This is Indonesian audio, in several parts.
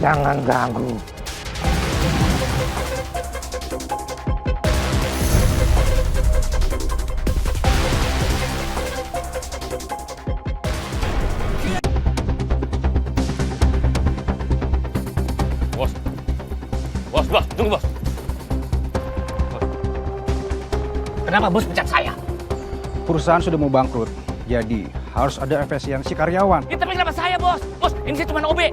Jangan ganggu. Bos. Bos, tunggu bos. Kenapa bos pecat saya? Perusahaan sudah mau bangkrut, jadi harus ada efisiensi karyawan. Ya, tapi kenapa saya bos? Bos, ini saya cuma OB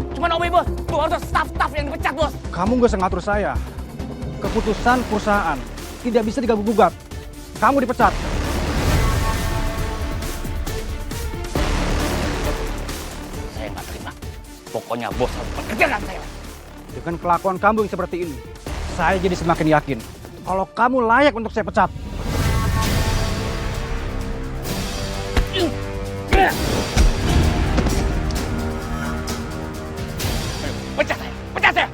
bos. Tuh harus staff yang dipecat bos. Kamu gak usah ngatur saya. Keputusan perusahaan tidak bisa diganggu-gugat. Kamu dipecat. Saya nggak terima. Pokoknya bos harus pekerjakan saya. Dengan kelakuan kamu yang seperti ini, saya jadi semakin yakin kalau kamu layak untuk saya pecat. Pecat saya.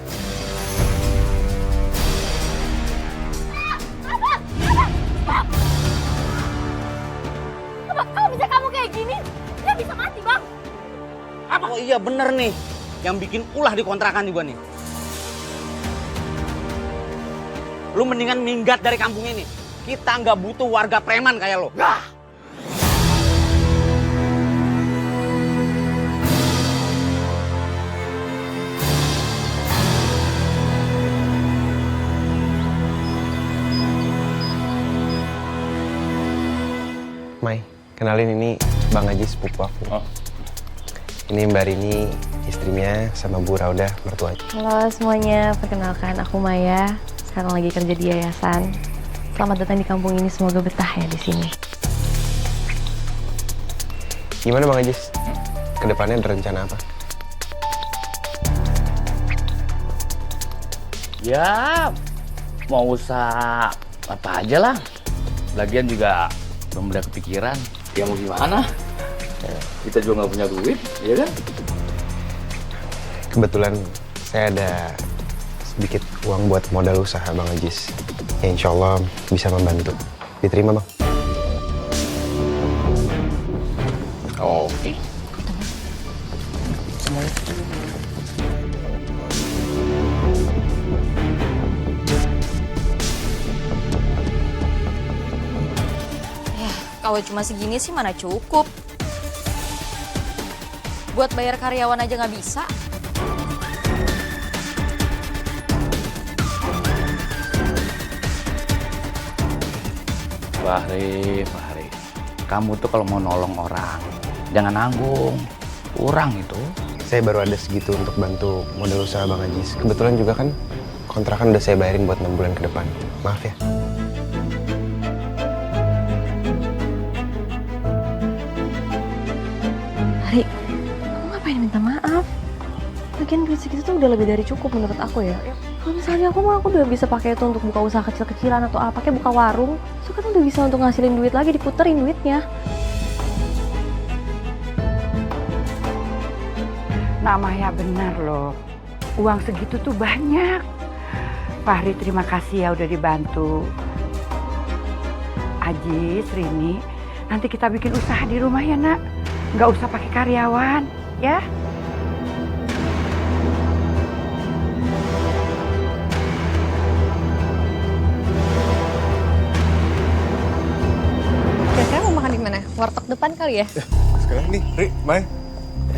Kalau bisa kamu kayak gini, dia bisa mati, Bang. Apa? Oh iya bener nih, yang bikin ulah di kontrakan juga nih. Lu mendingan minggat dari kampung ini. Kita nggak butuh warga preman kayak lo. Mai, kenalin ini Bang Haji sepupu aku. Oh. Ini Mbak Rini, istrinya, sama Bu Rauda, mertuanya. Halo semuanya, perkenalkan aku Maya. Sekarang lagi kerja di yayasan. Selamat datang di kampung ini, semoga betah ya di sini. Gimana Bang Haji? Kedepannya ada rencana apa? Ya, mau usaha apa aja lah. Lagian juga belum ada kepikiran. Ya mau gimana? Kita juga nggak punya duit, ya kan? Kebetulan saya ada sedikit uang buat modal usaha Bang Ajis. Ya insya Allah bisa membantu. Diterima Bang? Oke. Kalau cuma segini sih mana cukup. Buat bayar karyawan aja nggak bisa. Fahri. Kamu tuh kalau mau nolong orang, jangan nanggung. Kurang itu. Saya baru ada segitu untuk bantu modal usaha Bang Ajis. Kebetulan juga kan kontrakan udah saya bayarin buat 6 bulan ke depan. Maaf ya. Hari, kamu ngapain minta maaf? Lagian duit segitu tuh udah lebih dari cukup menurut aku ya. Kalau misalnya aku udah bisa pakai itu untuk buka usaha kecil-kecilan atau apa, kayak buka warung. So kan udah bisa untuk ngasilin duit lagi, diputerin duitnya. Maya benar loh, uang segitu tuh banyak. Fahri terima kasih ya udah dibantu. Ajis, Rini, nanti kita bikin usaha di rumah ya nak. Nggak usah pakai karyawan, ya. Kira-kira mau makan di mana? Warteg depan kali ya? Sekarang nih, Ri, Mai,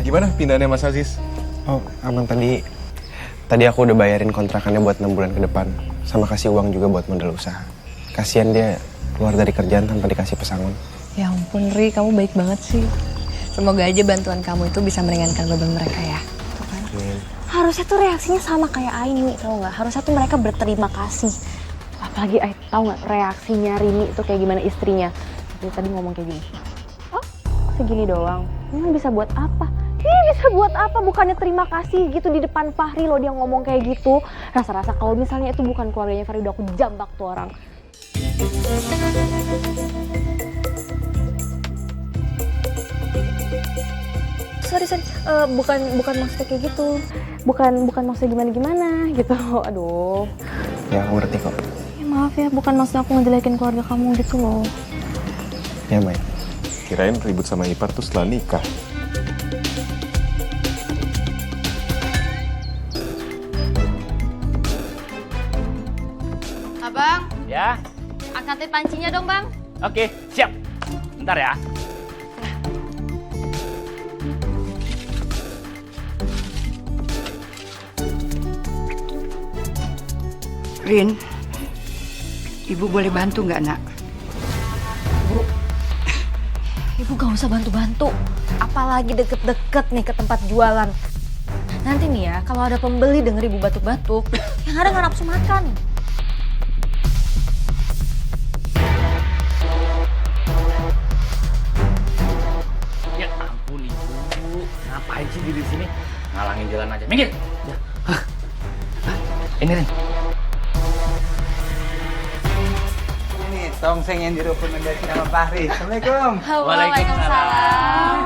gimana pindahannya Mas Aziz? Oh, aman tadi aku udah bayarin kontrakannya buat 6 bulan ke depan. Sama kasih uang juga buat modal usaha. Kasian dia keluar dari kerjaan tanpa dikasih pesangon. Ya ampun Ri, kamu baik banget sih. Semoga aja bantuan kamu itu bisa meringankan beban mereka ya. Tuh kan? Harusnya tuh reaksinya sama kayak Aini, tau nggak? Harusnya tuh mereka berterima kasih. Apalagi Aini, tau nggak reaksinya Rini itu kayak gimana istrinya? Dia tadi ngomong kayak gini. Oh, segini doang. Ini bisa buat apa? Ini bisa buat apa? Bukannya terima kasih gitu di depan Fahri loh dia ngomong kayak gitu. Rasa-rasa kalau misalnya itu bukan keluarganya Fahri udah aku jambak tuh orang. Sorry, bukan maksudnya kayak gitu. Bukan maksudnya gimana gitu. Aduh. Ya, aku ngerti kok. Ya maaf ya, bukan maksud aku ngejelekin keluarga kamu gitu loh. Ya, Mai. Kirain ribut sama ipar tuh setelah nikah. Santet pancinya dong, Bang. Oke, siap. Bentar ya. Rin, ibu boleh bantu nggak nak? Ibu gak usah bantu-bantu. Apalagi deket-deket nih ke tempat jualan. Nanti nih ya, kalau ada pembeli denger ibu batuk-batuk, yang ada nggak nafsu makan. Ya ampun ibu, ngapain sih di sini? Ngalangin jalan aja. Minggir. Ya. Ini Rin. Ini tongseng yang direkomendasi sama Fahri. Assalamualaikum. Waalaikumsalam.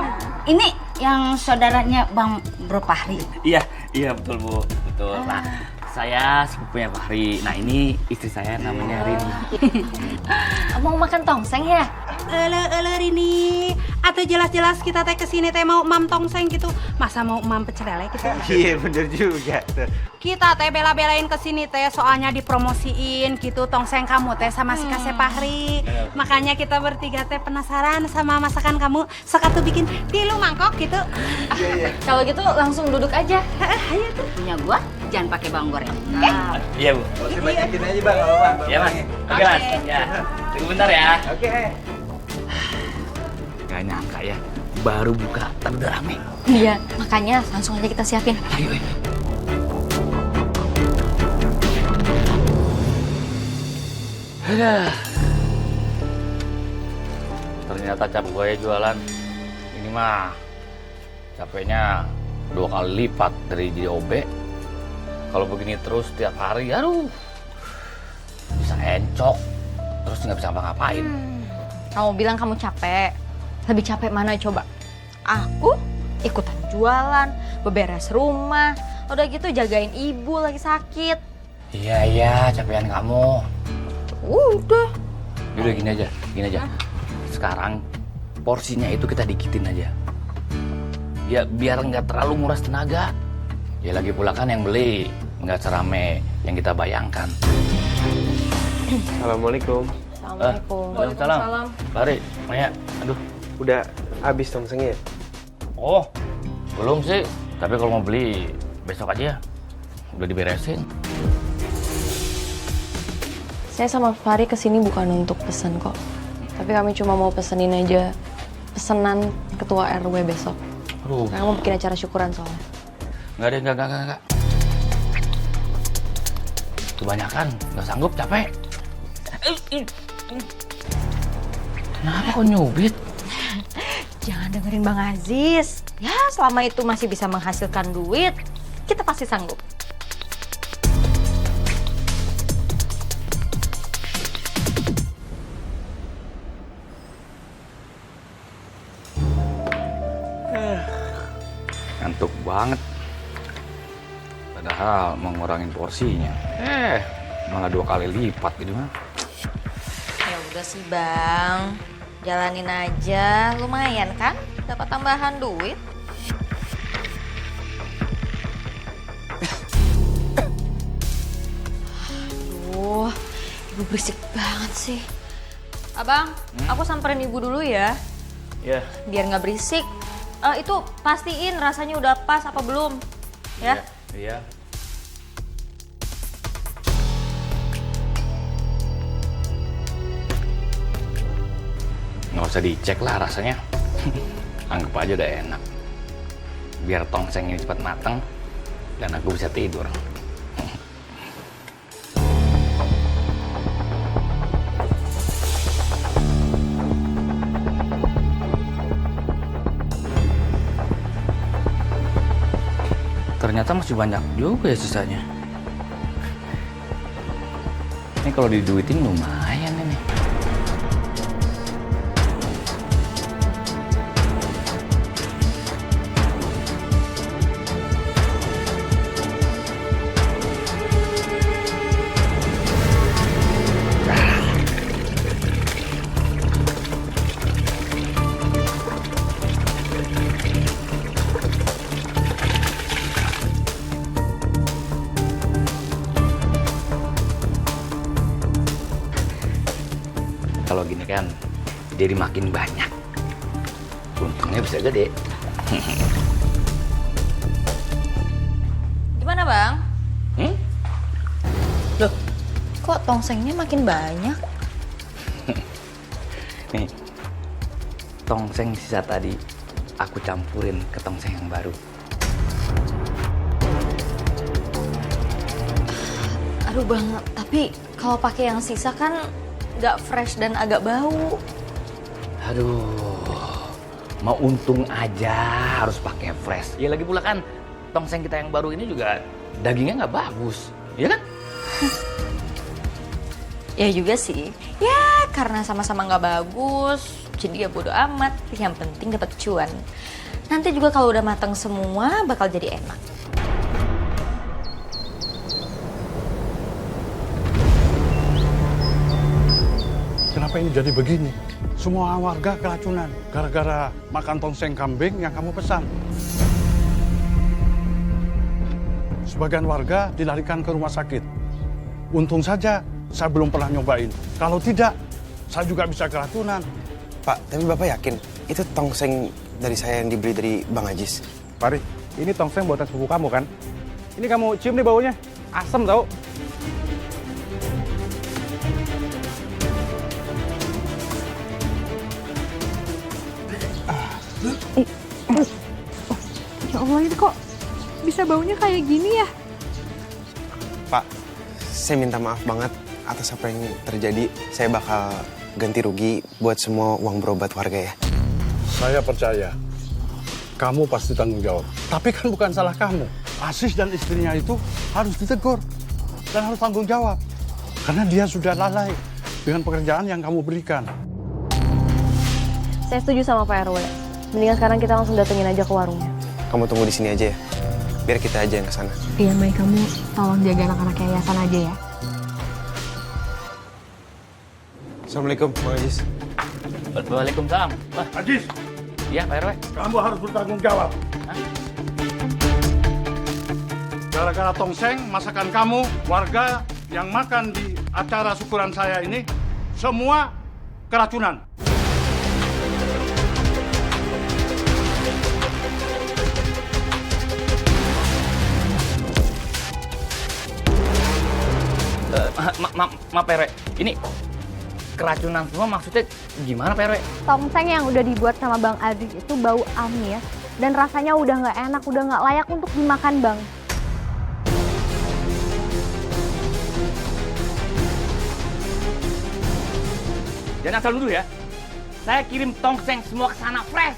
Ini yang saudaranya Bang Bro Fahri. Iya, iya betul Bu, betul. Nah, saya sepupunya Fahri. Nah ini istri saya namanya Rini. Mau makan tongseng ya? Ele Rini. Atau jelas-jelas kita teh kesini teh mau mam tongseng gitu. Masa mau mam pecel lele gitu? Iya bener juga tuh. Kita teh bela-belain kesini teh soalnya dipromosiin gitu tongseng kamu teh sama si Kase Fahri. Makanya kita bertiga teh penasaran sama masakan kamu. Sok atuh bikin 3 mangkok gitu. Kalau gitu langsung duduk aja. Ayo tuh. Punya gua jangan pakai bawang goreng. Iya Bu. Masih banyakin aja bang, kalau bang. Iya Mas. Oke Mas. Ya. Tunggu bentar ya. Oke. Gak nyangka ya, baru buka tapi udah rame. Iya, makanya langsung aja kita siapin. Ayo, ayo. Aduh. Ternyata capek gue ya jualan. Ini mah capeknya 2 kali lipat dari jadi OB. Kalau begini terus tiap hari, aduh, bisa encok. Terus nggak bisa ngapa-ngapain. Kamu bilang kamu capek. Lebih capek mana coba? Aku ikutan jualan, beberes rumah, udah gitu jagain ibu lagi sakit. Iya, capean kamu. Udah. Udah gini aja. Sekarang porsinya itu kita dikitin aja. Ya biar nggak terlalu nguras tenaga. Ya lagi pula kan yang beli nggak serame yang kita bayangkan. Assalamualaikum. Assalamualaikum. Waalaikumsalam. Bari, Maya, aduh. Udah habis tongsengnya? Oh, belum sih. Tapi kalau mau beli besok aja. Udah diberesin. Saya sama Fahri kesini bukan untuk pesen kok. Tapi kami cuma mau pesenin aja pesanan ketua RW besok. Aduh. Karena mau bikin acara syukuran soalnya. Nggak deh, nggak. Kebanyakan, nggak sanggup, capek. Kenapa kok nyubit? Jangan dengerin Bang Aziz. Ya, selama itu masih bisa menghasilkan duit, kita pasti sanggup. Ngantuk banget. Padahal mau ngurangin porsinya. Malah 2 kali lipat gitu mah. Ya udah sih Bang, jalanin aja, lumayan kan? Dapat tambahan duit. Aduh, ibu berisik banget sih. Abang, aku samperin ibu dulu ya. Iya. Biar nggak berisik. Itu pastiin rasanya udah pas apa belum, ya? Iya. Nggak usah dicek lah rasanya. Anggap aja udah enak. Biar tongseng ini cepat matang dan aku bisa tidur. Ternyata masih banyak juga ya sisanya. Ini kalau diduitin lumayan ini. jadi makin banyak. Untungnya bisa gede. Gimana Bang? Loh, kok tongsengnya makin banyak? Nih, tongseng sisa tadi aku campurin ke tongseng yang baru. Aduh Bang, tapi kalau pakai yang sisa kan nggak fresh dan agak bau. Aduh, mau untung aja harus pakai fresh. Ya lagi pula kan tongseng kita yang baru ini juga dagingnya nggak bagus, ya kan? Ya juga sih. Ya karena sama-sama nggak bagus, jadi ya bodo amat. Yang penting dapat cuan. Nanti juga kalau udah matang semua bakal jadi enak. Kenapa ini jadi begini? Semua warga keracunan gara-gara makan tongseng kambing yang kamu pesan. Sebagian warga dilarikan ke rumah sakit. Untung saja saya belum pernah nyobain. Kalau tidak, saya juga bisa keracunan. Pak, tapi Bapak yakin itu tongseng dari saya yang dibeli dari Bang Ajis? Fahri, ini tongseng buatan sepupu kamu kan? Ini kamu cium nih baunya, asem tau. Ya Allah, ini kok bisa baunya kayak gini ya? Pak, saya minta maaf banget atas apa yang terjadi. Saya bakal ganti rugi buat semua uang berobat warga ya. Saya percaya kamu pasti tanggung jawab. Tapi kan bukan salah kamu. Aziz dan istrinya itu harus ditegur dan harus tanggung jawab. Karena dia sudah lalai dengan pekerjaan yang kamu berikan. Saya setuju sama Pak RW. Mendingan sekarang kita langsung datengin aja ke warungnya. Kamu tunggu di sini aja ya. Biar kita aja yang kesana. Iya, Mai, kamu tolong jaga anak-anak yayasan aja ya. Assalamualaikum, Bang Ajis. Waalaikumsalam. Wah, Ajis, iya Pak RW. kamu harus bertanggung jawab. Gara-gara tongseng, masakan kamu, warga yang makan di acara syukuran saya ini, semua keracunan. Maaf Pak RW, ini keracunan semua maksudnya gimana Pak RW? Tongseng yang udah dibuat sama Bang Aziz itu bau amis dan rasanya udah nggak enak, udah nggak layak untuk dimakan, Bang. Jangan asal nuduh ya. Saya kirim tongseng semua ke sana fresh.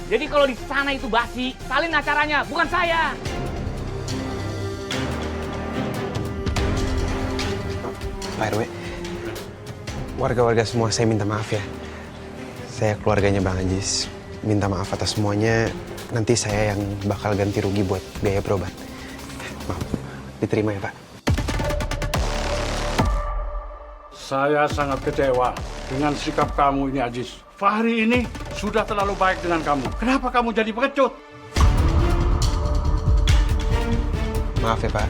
Jadi kalau di sana itu basi, salin acaranya, bukan saya. Pak RW, warga-warga semua saya minta maaf ya. Saya keluarganya Bang Ajis. Minta maaf atas semuanya. Nanti saya yang bakal ganti rugi buat biaya berobat. Maaf, diterima ya Pak. Saya sangat kecewa dengan sikap kamu ini, Ajis. Fahri ini sudah terlalu baik dengan kamu. Kenapa kamu jadi pengecut? Maaf ya Pak,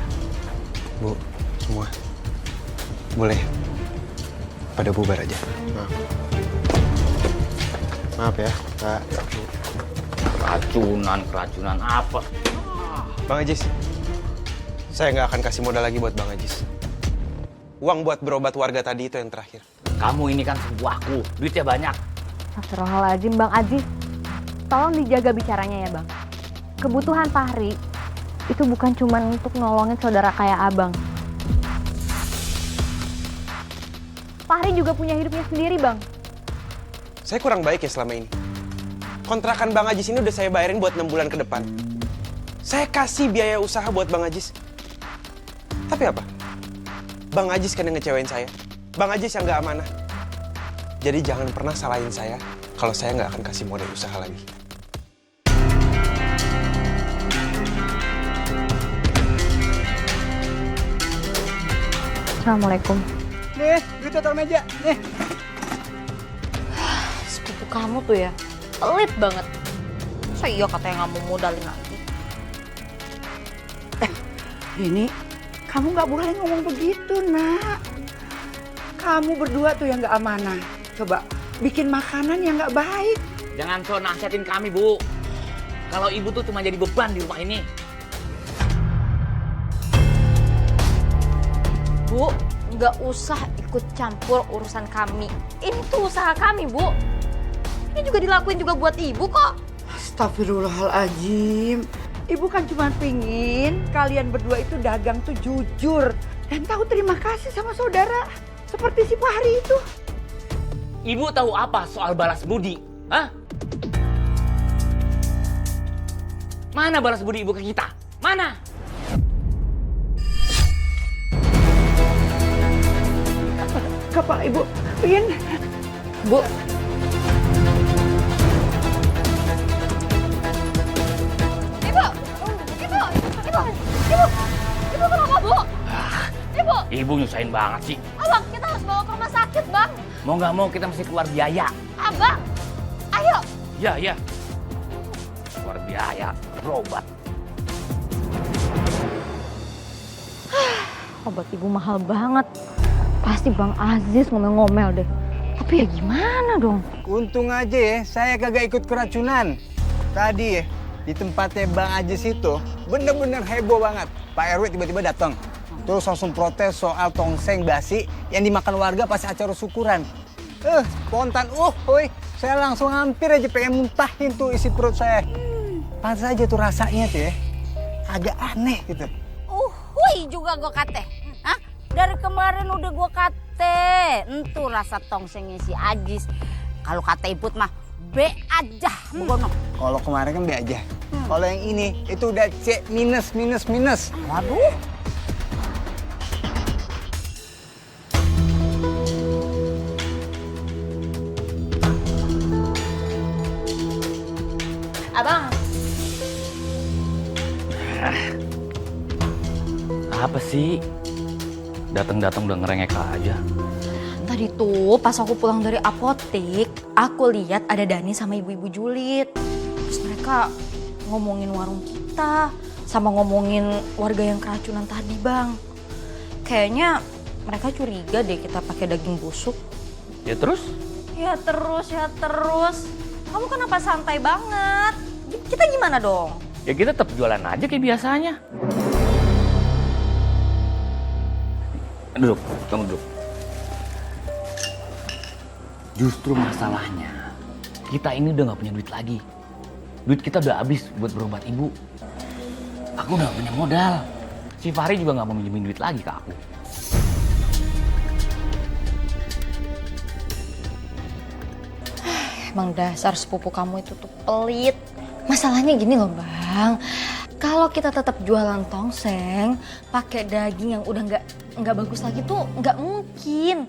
Bu, semua. Boleh pada bubar aja. Maaf. Maaf ya, Pak. Keracunan apa? Bang Ajis, saya nggak akan kasih modal lagi buat Bang Ajis. Uang buat berobat warga tadi itu yang terakhir. Kamu ini kan sebuahku, duitnya banyak. Astagfirullahaladzim, Bang Aziz. Tolong dijaga bicaranya ya, Bang. Kebutuhan Fahri itu bukan cuma untuk nolongin saudara kayak Abang. Fahri juga punya hidupnya sendiri, Bang. Saya kurang baik ya selama ini. Kontrakan Bang Ajis ini udah saya bayarin buat 6 bulan ke depan. Saya kasih biaya usaha buat Bang Ajis. Tapi apa? Bang Ajis kan yang ngecewain saya. Bang Ajis yang nggak amanah. Jadi jangan pernah salahin saya kalau saya nggak akan kasih modal usaha lagi. Assalamualaikum. Nih, duitnya taruh meja. Nih. Sepupu kamu tuh ya, pelit banget. Saya katanya nggak mau modalin lagi. Ini, kamu nggak boleh ngomong begitu, Nak. Kamu berdua tuh yang nggak amanah. Coba, bikin makanan yang nggak baik. Jangan so nasihatin kami, Bu. Kalau ibu tuh cuma jadi beban di rumah ini. Bu, nggak usah ikut campur urusan kami. Ini tuh usaha kami, Bu. Ini juga dilakuin juga buat ibu kok. Astagfirullahaladzim. Ibu kan cuma pingin kalian berdua itu dagang tuh jujur. Dan tahu terima kasih sama saudara. Seperti si Fahri itu. Ibu tahu apa soal balas budi? Hah? Mana balas budi ibu ke kita? Mana? Kepala ibu, Rin. Bu. Ibu kenapa, Bu? Ibu nyusahin banget sih. Abang, kita harus bawa ke rumah sakit, Bang. Mau nggak mau kita mesti keluar biaya. Abang, ayo. Ya. Keluar biaya, berobat. Obat ibu mahal banget. Pasti Bang Aziz ngomel-ngomel deh. Tapi ya gimana dong? Untung aja ya, saya kagak ikut keracunan. Tadi ya, di tempatnya Bang Aziz itu bener-bener heboh banget. Pak RW tiba-tiba datang. Terus langsung protes soal tongseng basi yang dimakan warga pas acara syukuran. Spontan, saya langsung hampir aja pengen muntahin tuh isi perut saya. Pantes aja tuh rasanya tuh ya, agak aneh gitu. Juga gue kate. Hah? Dari kemarin udah gue kate. Entu rasa tongsengnya si Ajis. Kalau kata Iput mah B aja begono. Kalau kemarin kan B aja. Kalau yang ini itu udah C minus. Waduh. Abang. Apa sih? Datang-datang udah ngerengek aja. Tadi tuh pas aku pulang dari apotek, aku lihat ada Dani sama ibu-ibu julid. Terus mereka ngomongin warung kita, sama ngomongin warga yang keracunan tadi, Bang. Kayaknya mereka curiga deh kita pakai daging busuk. Ya terus? Ya terus. Kamu kenapa santai banget? Kita gimana dong? Ya kita tetap jualan aja kayak biasanya. Duduk, kamu duduk. Justru masalahnya, kita ini udah gak punya duit lagi. Duit kita udah habis buat berobat ibu. Aku udah gak punya modal. Si Fahri juga gak mau minjemin duit lagi ke aku. Emang dasar sepupu kamu itu tuh pelit. Masalahnya gini loh, Bang. Kalau kita tetap jualan tongseng, pakai daging yang udah nggak bagus lagi tuh nggak mungkin.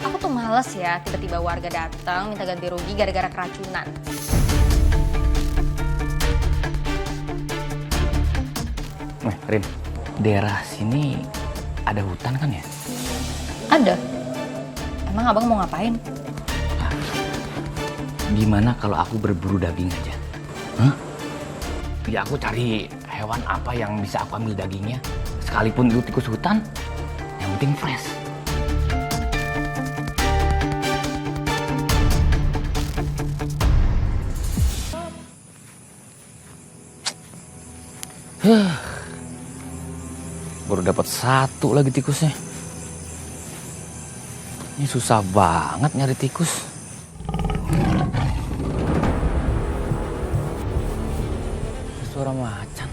Aku tuh males ya tiba-tiba warga datang minta ganti rugi gara-gara keracunan. Rin, daerah sini ada hutan kan ya? Ada. Emang abang mau ngapain? Gimana kalau aku berburu daging aja? Hah? Ya aku cari hewan apa yang bisa aku ambil dagingnya. Sekalipun itu tikus hutan, yang penting fresh. Baru dapat satu lagi tikusnya. Ini susah banget nyari tikus. Suara macan.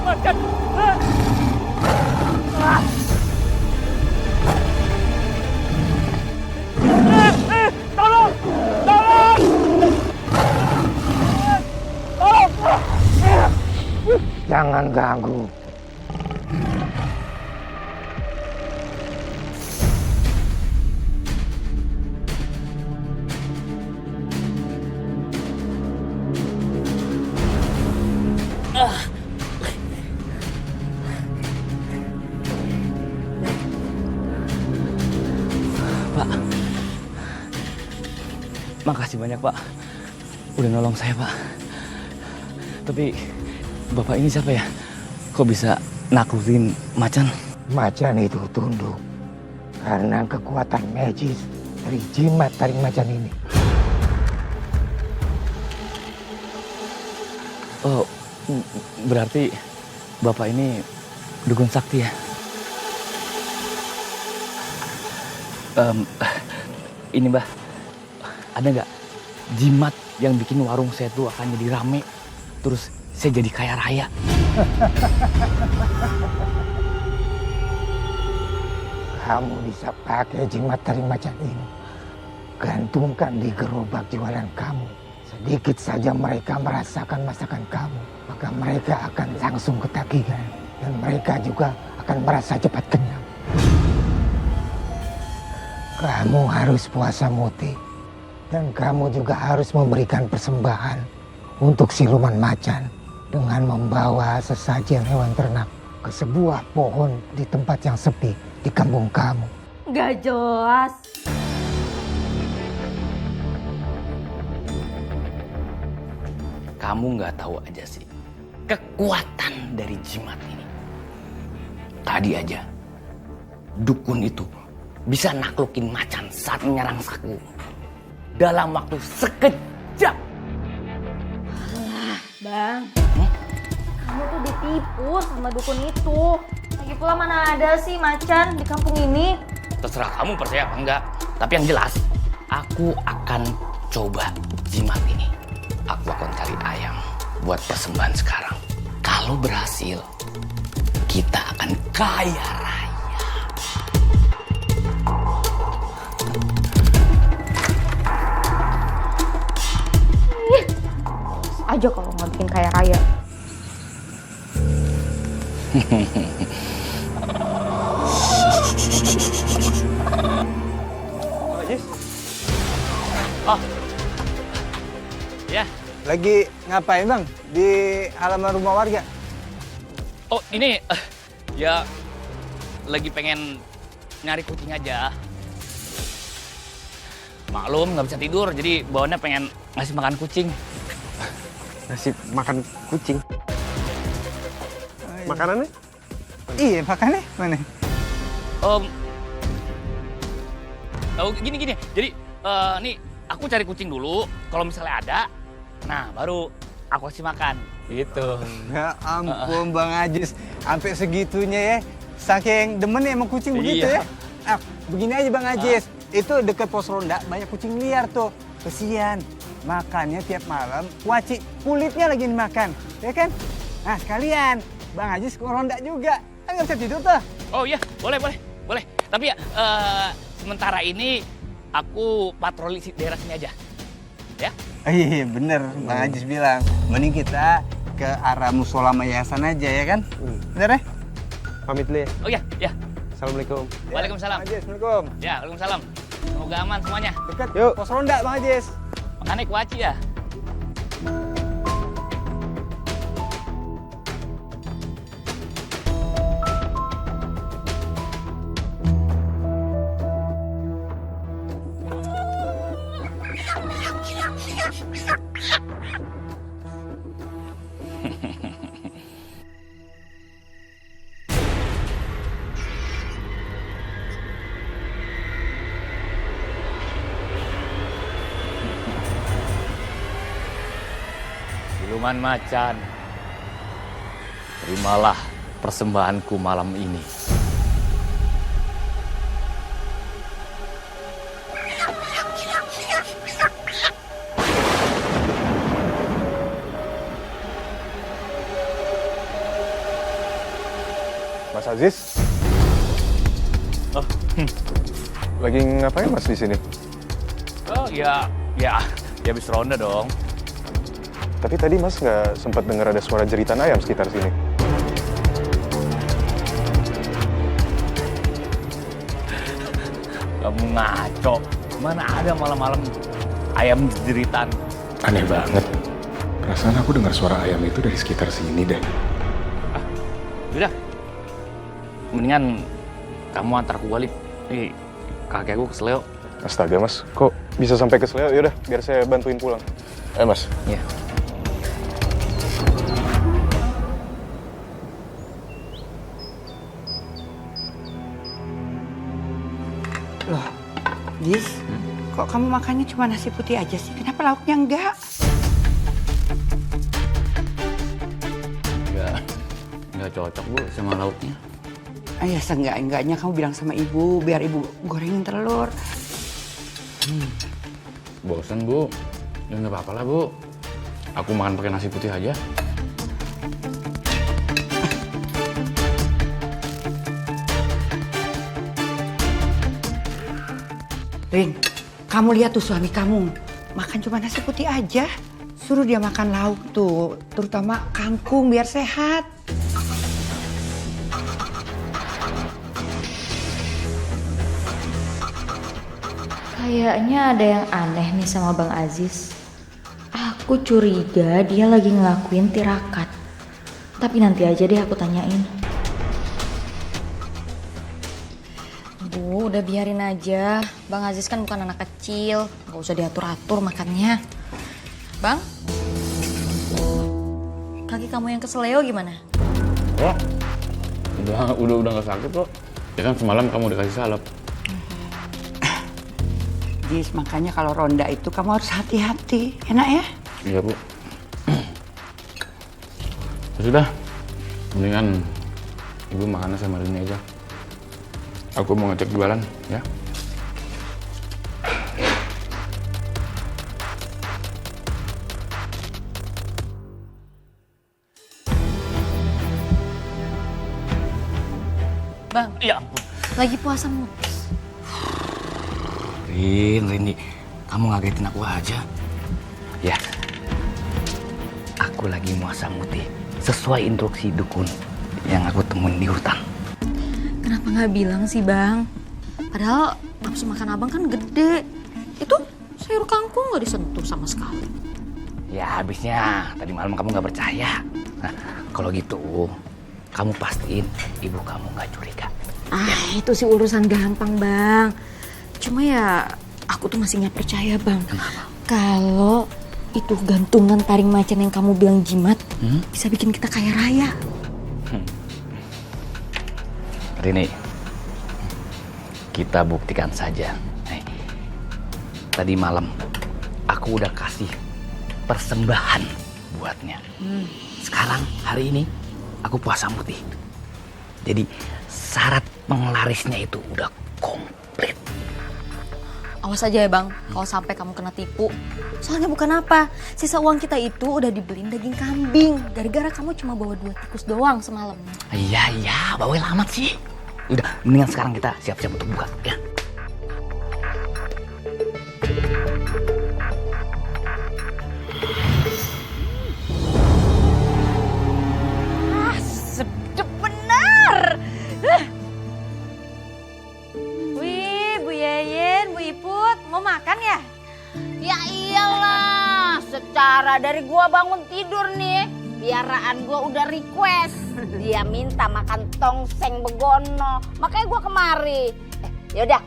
Macan. Tolong! Jangan ganggu. Pak, makasih banyak Pak, udah nolong saya Pak. Tapi Bapak ini siapa ya? Kok kok bisa naklukin macan? Macan itu tunduk karena kekuatan magis dari jimat taring macan ini. Oh, berarti Bapak ini dukun sakti ya? Ini Mbah, ada nggak jimat yang bikin warung saya tuh akan jadi rame, terus saya jadi kaya raya? Kamu bisa pakai jimat taring macan ini. Gantungkan di gerobak jualan kamu. Sedikit saja mereka merasakan masakan kamu, maka mereka akan langsung ketagihan. Dan mereka juga akan merasa cepat kenyang. Kamu harus puasa muti. Dan kamu juga harus memberikan persembahan untuk siluman macan dengan membawa sesajen hewan ternak ke sebuah pohon di tempat yang sepi di kampung kamu. Gak jelas. Kamu nggak tahu aja sih kekuatan dari jimat ini. Tadi aja dukun itu bisa naklukin macan saat menyerang saku dalam waktu sekejap. Alah, Bang. Kamu tuh ditipu sama dukun itu. Lagi pula mana ada sih macan di kampung ini? Terserah kamu percaya apa enggak. Tapi yang jelas, aku akan coba jimat ini. Aku akan cari ayam buat persembahan sekarang. Kalau berhasil, kita akan kaya raya. Aja kalau nggak bikin kaya raya. Oh, ya. Lagi ngapain bang di halaman rumah warga? Oh ini, ya lagi pengen nyari kucing aja. Maklum nggak bisa tidur, jadi bawaannya pengen ngasih makan kucing. Ngasih makan kucing? Makanannya? Iya, makannya mana? Oh gini. Jadi nih aku cari kucing dulu. Kalau misalnya ada, nah baru aku kasih makan. Gitu. Ya ampun Bang Ajis, sampai segitunya ya. Saking demen ya emang kucing begitu ya. Ah, begini aja Bang Ajis, itu deket pos ronda banyak kucing liar tuh. Kesian, makannya tiap malam, kuaci kulitnya lagi dimakan, ya kan? Nah sekalian, Bang Ajis ke ronda juga, kan nggak bisa tidur tuh. Oh iya, boleh. Tapi ya sementara ini aku patroli daerah sini aja, ya? Iya bener, Bang Ajis bilang, mending kita ke arah musola yayasan aja ya kan? Bener ya? Pamit dulu ya. Oh iya. Assalamualaikum. Waalaikumsalam. Bang Ajis, Assalamualaikum. Ya, waalaikumsalam. Semoga aman semuanya. Dekat Yuk. pos ronda Bang Ajis. Makannya kuaci ya. Siluman macan, terimalah persembahanku malam ini. Mas Aziz? Oh, Lagi ngapain Mas di sini? oh ya habis ronda dong. Tapi tadi Mas nggak sempat dengar ada suara jeritan ayam sekitar sini. Kamu ngaco. Mana ada malam-malam ayam jeritan. Aneh banget. Perasaan aku dengar suara ayam itu dari sekitar sini deh. Udah. Mendingan kamu antar aku balik. Nih, kakek aku keseleo. Astaga Mas, kok bisa sampai ke Seleo? Yaudah, biar saya bantuin pulang. Mas. Iya. Jis, kok kamu makannya cuma nasi putih aja sih? Kenapa lauknya enggak? Nggak cocok Bu sama lauknya. Ya seenggak-enggaknya kamu bilang sama ibu, biar ibu gorengin telur. Bosen Bu. Ya nggak apa-apa lah Bu. Aku makan pakai nasi putih aja. Rin, kamu lihat tuh suami kamu makan cuma nasi putih aja. Suruh dia makan lauk tuh, terutama kangkung biar sehat. Kayaknya ada yang aneh nih sama Bang Aziz. Aku curiga dia lagi ngelakuin tirakat. Tapi nanti aja deh aku tanyain. Bu, udah biarin aja. Bang Aziz kan bukan anak kecil. Gak usah diatur-atur makannya. Bang? Kaki kamu yang keseleo gimana? Oh, udah nggak sakit kok. Ya kan semalam kamu dikasih salep. Jis, makanya kalau ronda itu kamu harus hati-hati. Enak ya? Iya Bu. Ya sudah, mendingan Ibu makannya sama Rini aja. Aku mau ngecek jualan, ya. Bang, Ya. lagi puasa mut. Rini, kamu ngagetin aku aja. Ya, aku lagi puasa mutih sesuai instruksi dukun yang aku temuin di hutan. Kenapa nggak bilang sih Bang? Padahal nafsu makan abang kan gede. Itu sayur kangkung nggak disentuh sama sekali. Ya habisnya tadi malam kamu nggak percaya. Nah, kalau gitu kamu pastiin ibu kamu nggak curiga. Itu sih urusan gampang Bang. Cuma ya aku tuh masih nggak percaya Bang. Kenapa? Kalau itu gantungan taring macan yang kamu bilang jimat bisa bikin kita kaya raya. Rini, kita buktikan saja. Tadi malam aku udah kasih persembahan buatnya. Sekarang hari ini aku puasa mutih. Jadi syarat penglarisnya itu udah komplit. Awas aja ya Bang, kalau sampai kamu kena tipu. Soalnya bukan apa, sisa uang kita itu udah dibeliin daging kambing. Gara-gara kamu cuma bawa 2 tikus doang semalam. Iya, bawel amat sih. Udah, mendingan sekarang kita siap-siap untuk buka, ya. Sedep bener. Wih, Bu Yeyen, Bu Iput, mau makan ya? Ya iyalah, secara dari gua bangun tidur nih, piaraan gua udah request. Dia minta makan tongseng begono, makanya gua kemari. Yaudah,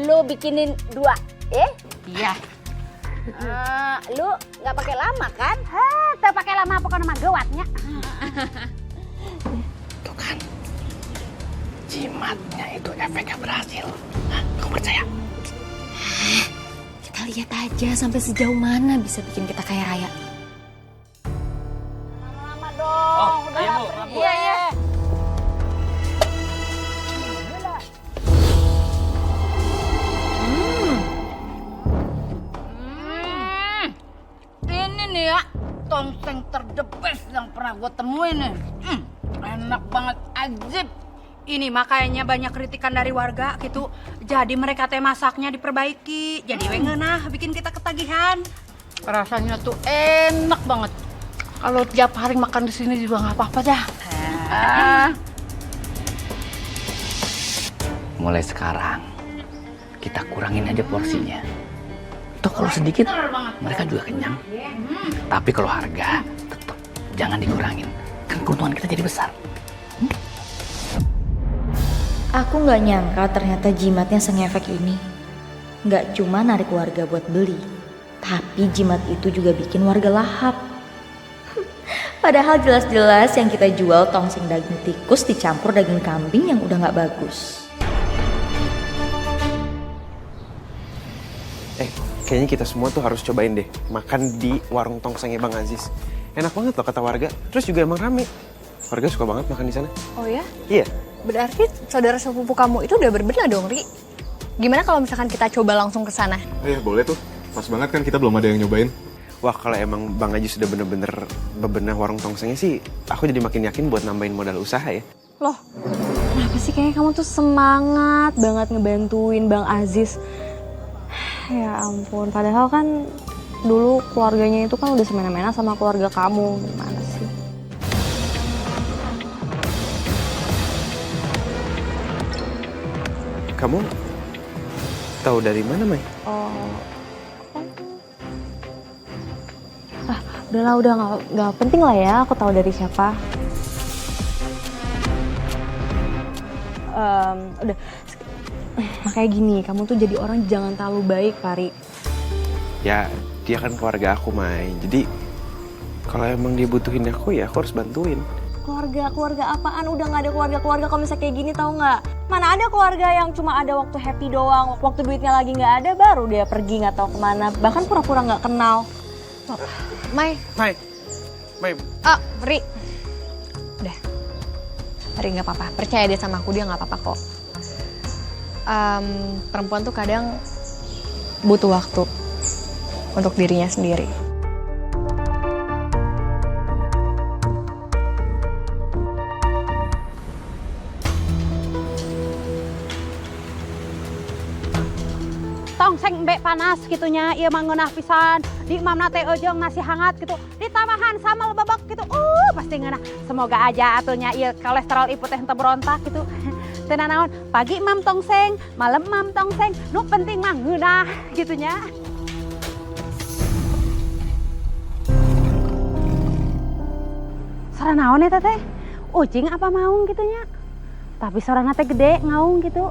lu bikinin 2, Iya. Lu nggak pakai lama kan? Tak pakai lama pokoknya mah gawatnya. Tuh kan, jimatnya itu efeknya berhasil. Hah, kamu percaya? Kita lihat aja sampai sejauh mana bisa bikin kita kaya raya. Lama dong, udah ayo, Bu, lapar Bu. gue. Iya. Ini nih ya, tongseng terdebes yang pernah gue temuin nih. Enak banget, ajib. Ini makanya banyak kritikan dari warga gitu. Jadi mereka teh masaknya diperbaiki. Jadi wengenah bikin kita ketagihan. Rasanya tuh enak banget. Kalau tiap hari makan di sini juga nggak apa-apa dah. Mulai sekarang, kita kurangin aja porsinya. Toh kalau sedikit, mereka juga kenyang. Tapi kalau harga, tetap jangan dikurangin. Kan keuntungan kita jadi besar. Aku nggak nyangka ternyata jimatnya sengefek ini. Nggak cuma narik warga buat beli, tapi jimat itu juga bikin warga lahap. Padahal jelas-jelas yang kita jual tongseng daging tikus dicampur daging kambing yang udah nggak bagus. kayaknya kita semua tuh harus cobain deh makan di warung tongsengnya Bang Aziz. Enak banget loh kata warga. Terus juga emang rame. Warga suka banget makan di sana. Oh ya? Iya. Berarti saudara sepupu kamu itu udah berbenah dong, Ri? Gimana kalau misalkan kita coba langsung ke sana? Iya boleh tuh. Pas banget kan kita belum ada yang nyobain. Wah kalau emang Bang Aziz sudah bener-bener bebenah warung tongsengnya sih, aku jadi makin yakin buat nambahin modal usaha ya. Loh, kenapa sih kayaknya kamu tuh semangat banget ngebantuin Bang Aziz? Ya ampun, padahal kan dulu keluarganya itu kan udah semena-mena sama keluarga kamu. Gimana sih? Kamu tahu dari mana, Mai? Oh, udahlah, udah nggak penting lah ya. Aku tahu dari siapa. Udah. Makanya gini, kamu tuh jadi orang jangan terlalu baik, Pari. Ya, dia kan keluarga aku, Mai. Jadi kalau emang dia butuhin aku ya aku harus bantuin. Keluarga apaan? Udah nggak ada keluarga kalau misalnya kayak gini, tahu nggak? Mana ada keluarga yang cuma ada waktu happy doang, waktu duitnya lagi nggak ada baru dia pergi nggak tahu kemana, bahkan pura-pura nggak kenal. Mai. Ri. Udah. Ri nggak apa-apa, percaya deh sama aku, dia nggak apa-apa kok. Perempuan tuh kadang butuh waktu untuk dirinya sendiri. Tongseng mbek panas gitunya, ieu mah ngeunah pisan. Di imamna teh ojong nasi hangat gitu. Ditambahan sambal babak gitu. Pasti ngeunah. Semoga aja atunya ieu kolesterol ibu teh henteu berontak gitu. Teu naon, pagi imam tongseng, malam imam tongseng. Nu penting mah ngeunah gitunya. Sora naon eta teh? Ucing apa maung gitunya. Tapi sorana teh gede ngaung gitu.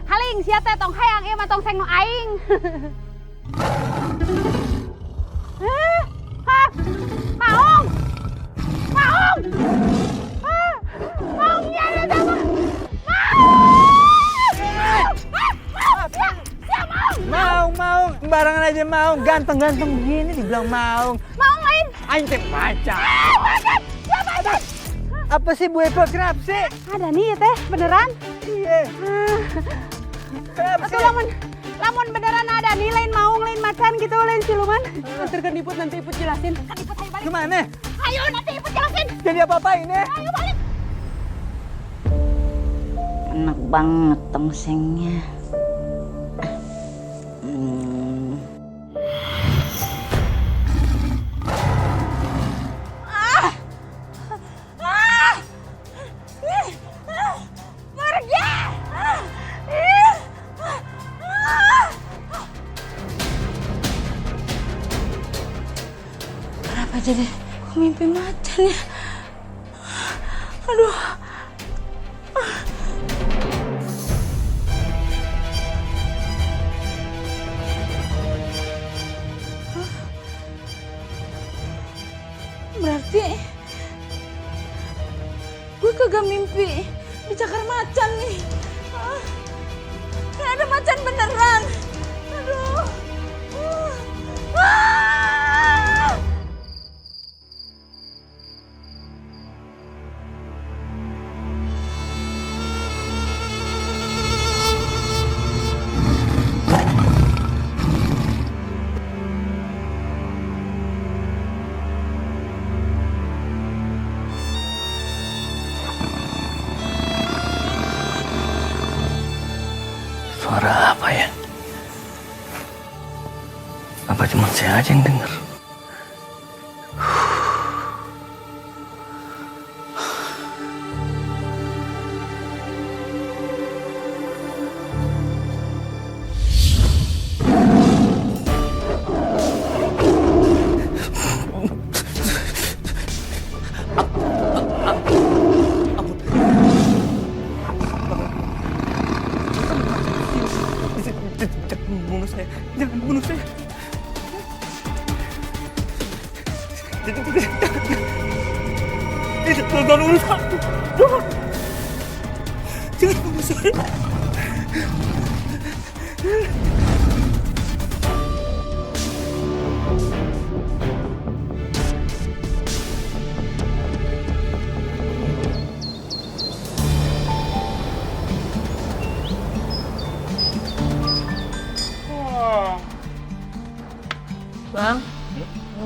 Haling sia teh tong hayang ieu mah tongseng nu aing. Maung. Maung. Maung nya ada apa? Maung, barangan aja Maung, ganteng-ganteng begini dibilang Maung. Maung lain. Aing teh macan. Apa sih Bu Epo, kenapa sih? Ada nih teh, beneran? Iya. Atau lamun beneran ada nih, lain maung, lain macan gitu, lain siluman. Antarkan Iput, nanti Iput jelasin. Kan Iput ayo balik. Kemana? Ayo nanti Iput jelasin. Jadi apa-apain ya? Ayo balik. Enak banget tongsengnya. Jadi aku mimpi macan ya. Aduh. Berarti gue kagak mimpi dicakar macan nih. Kayak ada macan beneran. Aduh. Suara apa ya? Apa cuma saya aja yang dengar? Jangan bunuh saya. Jangan bunuh aku. Jangan bunuh saya.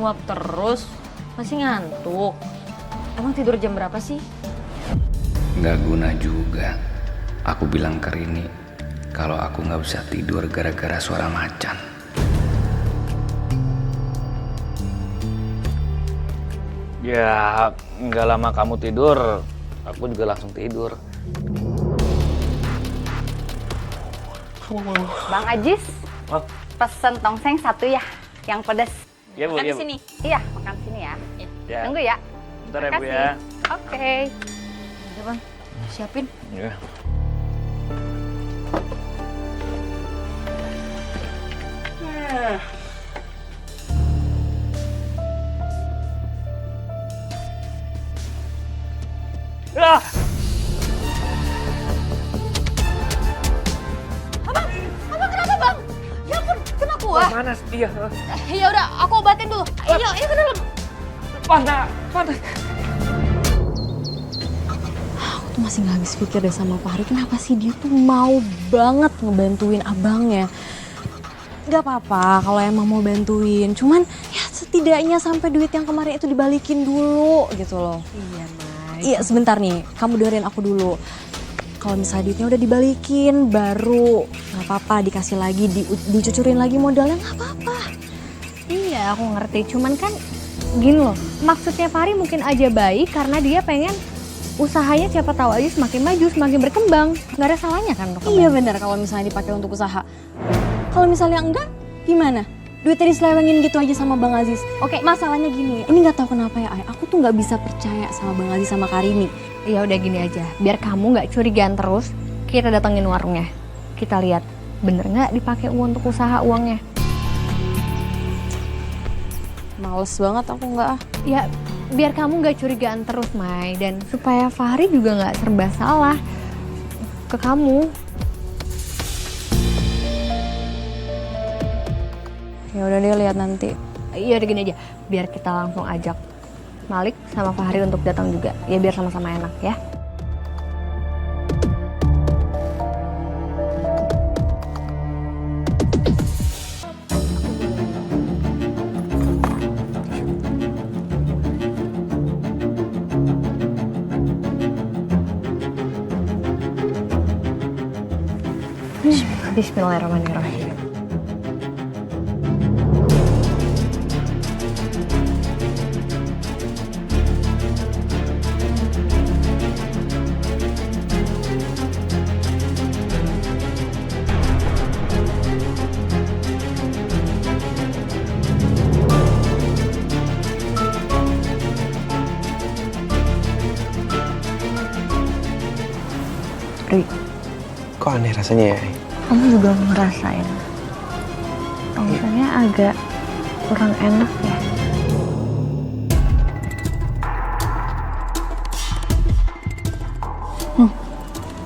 nguap terus? Masih ngantuk? Emang tidur jam berapa sih? Nggak guna juga. Aku bilang ke Rini kalau aku nggak bisa tidur gara-gara suara macan. Ya, nggak lama kamu tidur, aku juga langsung tidur. Bang Ajis, Oh. pesen tongseng 1 ya, yang pedas. Iya, Bu. Makan Iya, di Bu. sini. Iya, makan di sini ya. Ya. Tunggu ya. Bentar ya, Bu Makasih. ya. Oke. Udah bang, siapin. Ya. Ah! Abang kenapa bang? Ya ampun, kena kuah. Panas, iya. Ya udah, aku obatin dulu. Ayo ke dalam. Panas. Aku tuh masih nggak habis pikir deh sama Fahri. Kenapa sih dia tuh mau banget ngebantuin abangnya? Gak apa-apa kalau emang mau bantuin. Cuman ya setidaknya sampai duit yang kemarin itu dibalikin dulu gitu loh. Iya, Mai. Iya sebentar nih, kamu dengerin aku dulu. Kalau misalnya duitnya udah dibalikin, baru nggak apa-apa dikasih lagi, dicucurin lagi modalnya nggak apa-apa. Iya, aku ngerti. Cuman kan gini loh, maksudnya Fahri mungkin aja baik karena dia pengen usahanya siapa tahu aja semakin maju, semakin berkembang. Nggak ada salahnya kan untuk Iya benar kalau misalnya dipakai untuk usaha. Kalau misalnya enggak, gimana? Duitnya diselewengin gitu aja sama Bang Aziz. Oke, masalahnya gini, ini nggak tahu kenapa ya, Ay. Aku tuh nggak bisa percaya sama Bang Aziz sama Karini. Ya udah gini aja, biar kamu nggak curigaan terus, kita datengin warungnya. Kita lihat bener nggak dipakai uang untuk usaha uangnya. Males banget aku nggak ah. Ya biar kamu nggak curigaan terus, Mai, dan supaya Fahri juga nggak serba salah ke kamu. Ya udah deh, lihat nanti. Iya udah gini aja, biar kita langsung ajak Malik sama Fahri untuk datang juga. Ya biar sama-sama enak ya. Bismillahirrahmanirrahim. Ri, Kok aneh rasanya ya? kamu juga ngerasain tongsengnya agak kurang enak ya?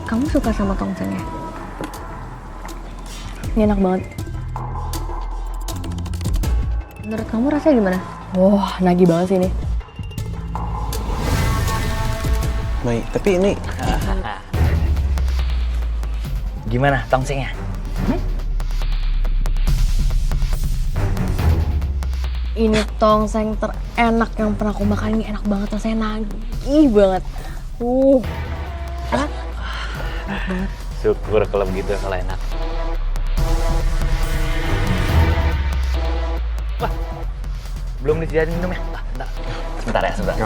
Kamu suka sama tongsengnya? Ini enak banget. Menurut kamu rasanya gimana? Wah, nagih banget sih ini. Mai, tapi ini Gimana tongsengnya? Ini tongseng terenak yang pernah aku makan. Ini enak banget, rasanya nagih banget. Enak? Enak banget. Syukur kalau begitu, kalau enak. Wah, belum disediain minum ya? Sebentar ya, sebentar.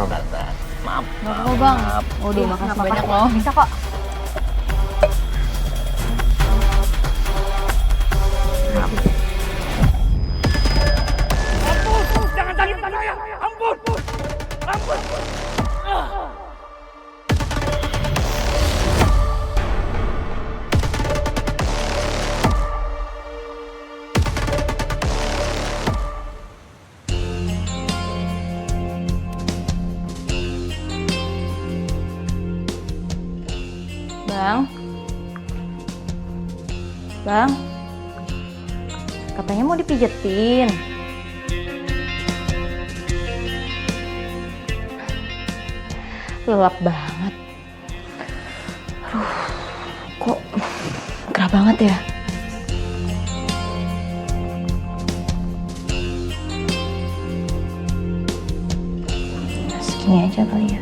Maaf. Gak apa-apa bang. Waduh, makasih banyak loh. Bisa kok. Jangan sakit saya! Ampun! Ampun! Bang, katanya mau dipijetin. Lelap banget. Aduh, kok gerah banget ya? ini aja kali ya.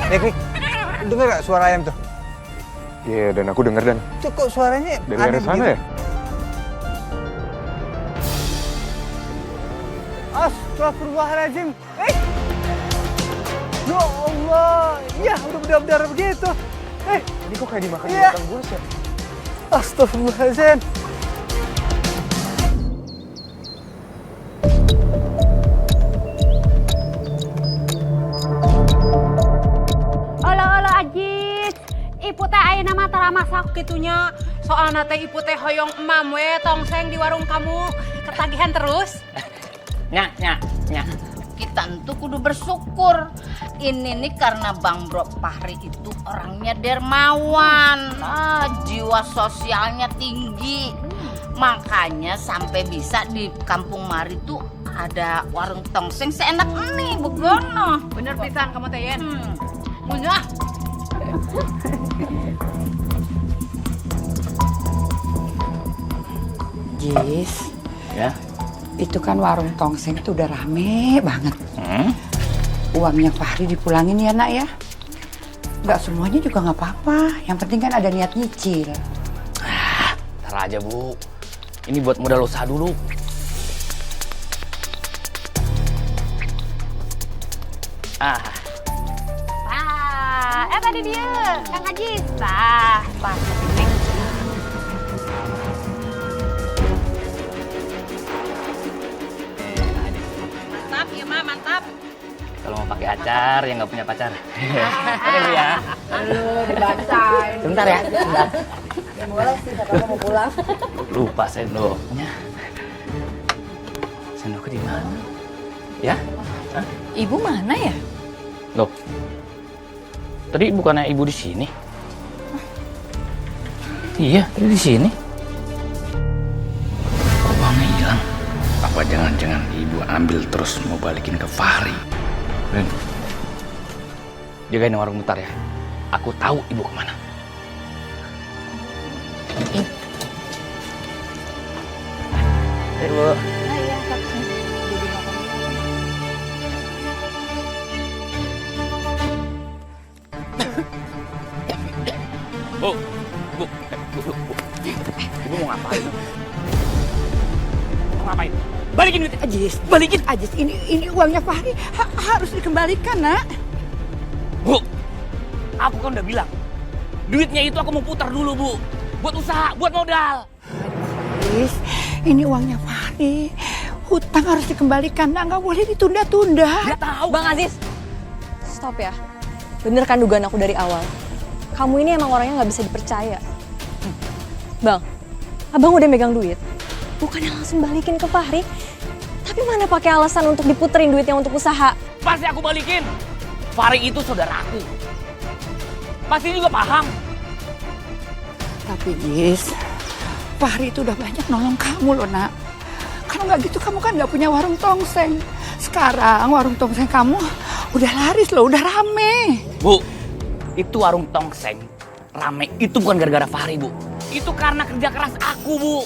Rik, denger gak suara ayam tuh? Iya, dan aku denger, Dan. Tuh kok suaranya Dari aneh arah sana begitu? ya? Astagfirullahaladzim. Ya Allah. Ya, udah berdarah begitu. Ini kok kayak dimakan Iya. binatang buas ya? Astagfirullahaladzim. Olo Ajis, ibu teh ayeuna mah tara masak kitunya. Soalna teh ibu teh hoyong emam we tongseng di warung kamu ketagihan terus. Nya. Kita tentu kudu bersyukur. Ini nih karena Bang Bro Fahri itu orangnya dermawan. Jiwa sosialnya tinggi. Makanya sampai bisa di Kampung Mari tuh ada warung tongseng seenak ini begono. Bener pisan kamu teh Yen. Munyah. Jis, Ya. itu kan warung tongseng itu udah rame banget. Uangnya Fahri dipulangin ya nak ya. Nggak semuanya juga nggak apa-apa. Yang penting kan ada niat nyicil. Ntar aja, Bu. Ini buat modal usaha dulu. Tadi dia, Kang Ajis. Tah, pas ini. Mantap ya, Ma, mantap. Kalau mau pakai acar yang nggak punya pacar. Oke, Bu ya. Halo, dibantai. Sebentar ya, sebentar. Boleh sih, kakak mau pulang. Lupa sendoknya. Sendoknya di mana? Ya? Hah? Ibu mana ya? Loh. Tadi bukannya ibu di sini? Iya, tadi di sini. Kok uangnya hilang? Apa jangan-jangan ibu ambil terus mau balikin ke Fahri? Ben, jagain warung mutar ya. Aku tahu ibu kemana. Bu. Bu. Ibu mau ngapain? Mau ngapain? Balikin duit Ajis, balikin Ajis. Ini uangnya Fahri harus dikembalikan nak. Bu, aku kan udah bilang, duitnya itu aku mau putar dulu, Bu. Buat usaha, buat modal. Ajis, ini uangnya Fahri. Hutang harus dikembalikan, nggak boleh ditunda-tunda. Dia tahu. Bang Aziz, stop ya. Bener kan dugaan aku dari awal. Kamu ini emang orangnya nggak bisa dipercaya. Bang, abang udah megang duit. Bukannya langsung balikin ke Fahri, tapi mana pakai alasan untuk diputerin duitnya untuk usaha. Pasti aku balikin. Fahri itu saudaraku. Pasti juga paham. Tapi Gis, Fahri itu udah banyak nolong kamu loh nak. Kalau nggak gitu kamu kan nggak punya warung tongseng. Sekarang warung tongseng kamu udah laris loh, udah rame. Bu, itu warung tongseng rame itu bukan gara-gara Fahri, Bu. Itu karena kerja keras aku, Bu.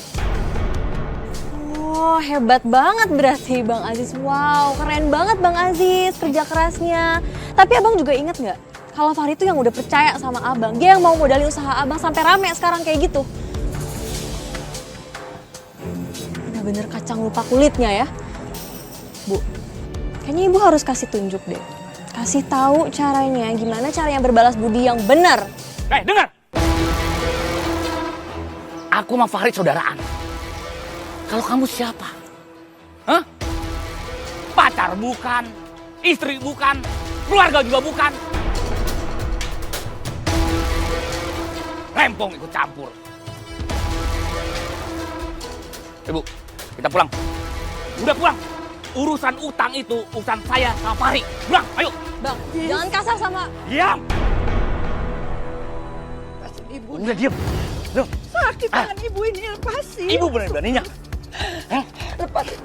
Oh, hebat banget berarti Bang Aziz. Wow, keren banget Bang Aziz kerja kerasnya. Tapi Abang juga inget nggak? Kalau Fahri itu yang udah percaya sama Abang. Dia yang mau modalin usaha Abang sampai rame sekarang kayak gitu. Bener kacang lupa kulitnya ya. Bu, kayaknya Ibu harus kasih tunjuk deh. Kasih tahu caranya, gimana caranya berbalas budi yang benar. Dengar! Aku sama Fahri saudaraan. Kalau kamu siapa? Hah? Pacar bukan, istri bukan, keluarga juga bukan. Rempong ikut campur. Ibu, kita pulang. Udah pulang. Urusan utang itu urusan saya sama Fahri. Pulang, ayo. Bang, jangan kasar sama... Diam. Ibu. Udah diam. Loh. Sakit tangan ibu ini, lepasin. Ibu berani-beraninya. Lepasin.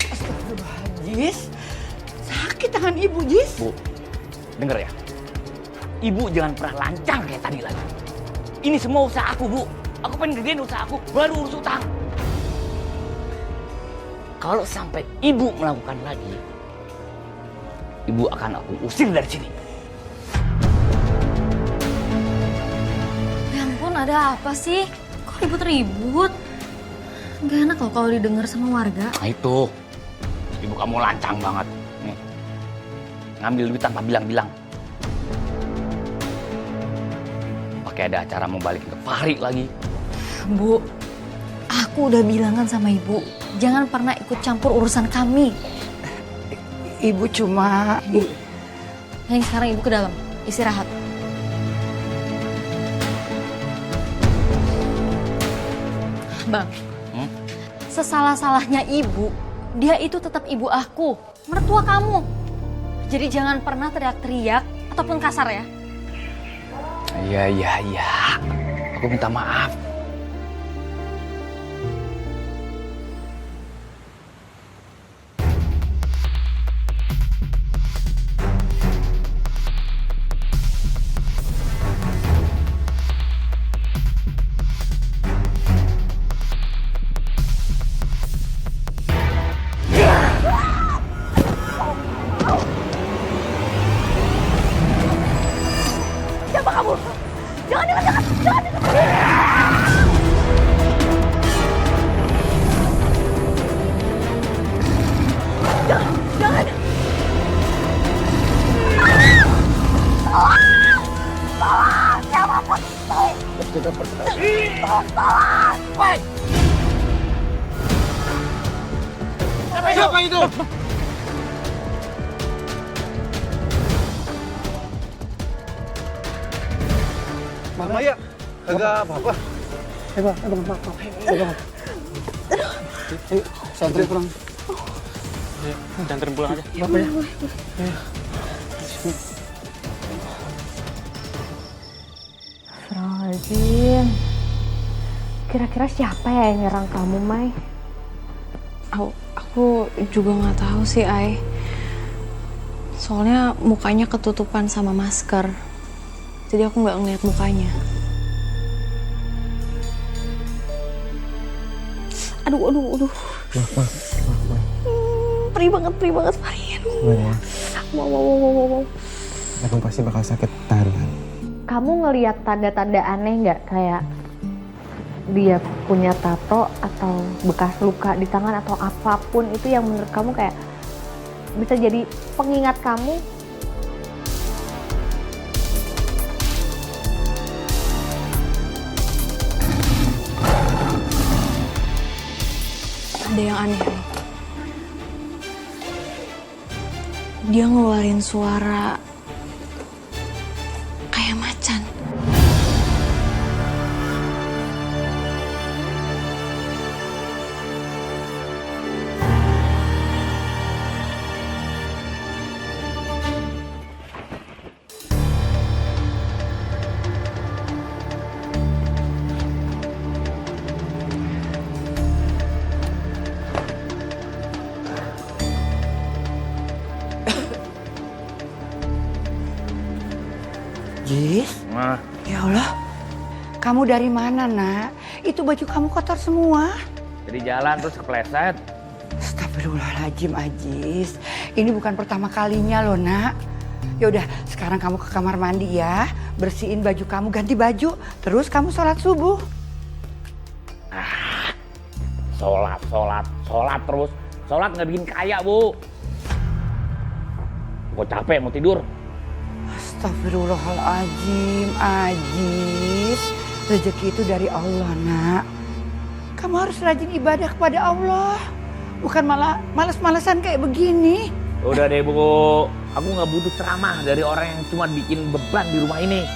Astagfirullahaladzim. Gis, sakit tangan ibu, Gis. Bu, denger ya. Ibu jangan pernah lancang kayak tadi lagi. Ini semua usaha aku, Bu. Aku pengen gedein usaha aku, baru urus utang. Kalau sampai ibu melakukan lagi, ibu akan aku usir dari sini. Ya ampun, ada apa sih? Kok ribut-ribut? Gak enak loh kalau didengar sama warga. Nah itu, ibu kamu lancang banget. Nih, ngambil duit tanpa bilang-bilang. Pakai ada acara mau balikin ke Fahri lagi. Bu, aku udah bilangan sama ibu, jangan pernah ikut campur urusan kami. Ibu cuma... Yang sekarang ibu ke dalam, istirahat. Bang, sesalah-salahnya ibu, dia itu tetap ibu aku, mertua kamu. Jadi jangan pernah teriak-teriak ataupun kasar ya. Iya. Aku minta maaf. Siapa kamu? Jangan. Jangan. Tolong, siapapun. Tolong. Siapa itu? Bang Maya, kagak apa-apa. Bang. Ayo, santri pulang. Jangan pulang aja. Bapak ya. Astagfirullahaladzim. Kira-kira siapa ya yang nyerang kamu, Mai? Aku juga nggak tahu sih, Ai. Soalnya mukanya ketutupan sama masker. Jadi aku nggak ngeliat mukanya. Aduh. Perih banget, Fahri. Wow. Abang pasti bakal sakit tahan. Kamu ngeliat tanda-tanda aneh nggak? Kayak dia punya tato atau bekas luka di tangan atau apapun itu yang menurut kamu kayak bisa jadi pengingat kamu? Ada yang aneh. Dia ngeluarin suara kayak macan. Ajis? Nah, Ya Allah, kamu dari mana nak? Itu baju kamu kotor semua. jadi jalan terus kepleset. Astagfirullahaladzim Ajis, ini bukan pertama kalinya loh nak. Ya udah, sekarang kamu ke kamar mandi ya, bersihin baju kamu, ganti baju, terus kamu sholat subuh. Sholat terus. Sholat nggak bikin kaya, Bu. Gue capek mau tidur. Astagfirullahaladzim, Ajis. Rezeki itu dari Allah, nak. Kamu harus rajin ibadah kepada Allah. Bukan malah males-malesan kayak begini. Udah deh, Bu. Aku nggak butuh ceramah dari orang yang cuma bikin beban di rumah ini.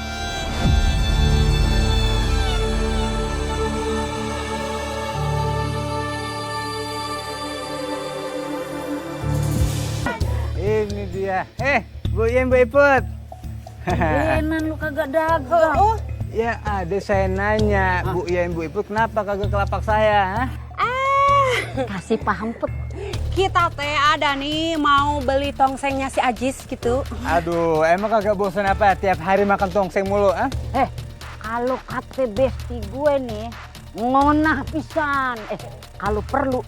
Ini dia. Bu Yen, Bu Iput. Enan lu kagak dagang. Ya ada saya nanya, Bu Yen, Bu Iput, kenapa kagak kelapak saya? Kasih paham put. Kita teh ada nih mau beli tongsengnya si Ajis gitu. Aduh, emang kagak bosan apa tiap hari makan tongseng mulu? Kalau kata besti gue nih, ngonah pisan. Kalau perlu,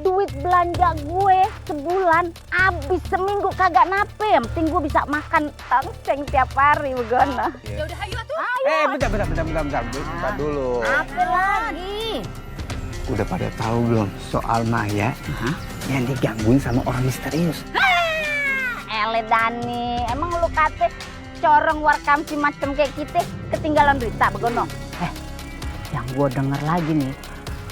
duit belanja gue sebulan habis seminggu kagak nape. Yang penting gue bisa makan tongseng tiap hari begono. Ya udah ayo atuh. Bentar dulu. Apa lagi? Udah pada tahu belum soal Maya yang digangguin sama orang misterius? Ele Dani, emang lu kate corong warkam si macem kayak kita ketinggalan berita begono? Yang gue denger lagi nih,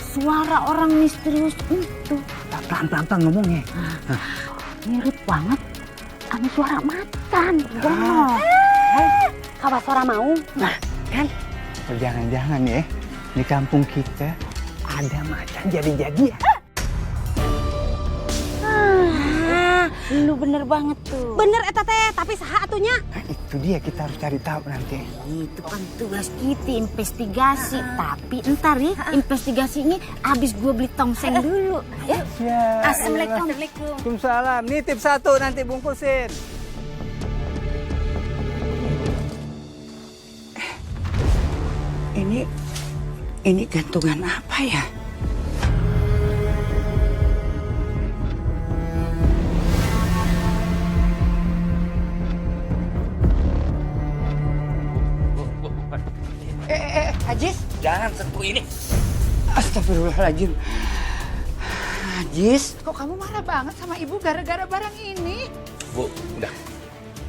suara orang misterius itu Pelan-pelan ngomongnya. mirip banget sama suara macan begono. Kabar suara mau? Nah, kan? Jangan-jangan ya, di kampung kita ada macan jadi-jadi ya? Lu bener banget tuh. Bener eta teh, tapi saha atunya? Nah, itu dia kita harus cari tahu nanti. Itu kan tugas kita investigasi. Tapi ntar ya investigasinya abis gue beli tongseng dulu. Ya. Assalamualaikum. Waalaikumsalam. Nitip satu nanti bungkusin. Ini gantungan apa ya? Ajis? Jangan sentuh ini. Astagfirullahaladzim. Ajis, kok kamu marah banget sama ibu gara-gara barang ini? Bu, udah.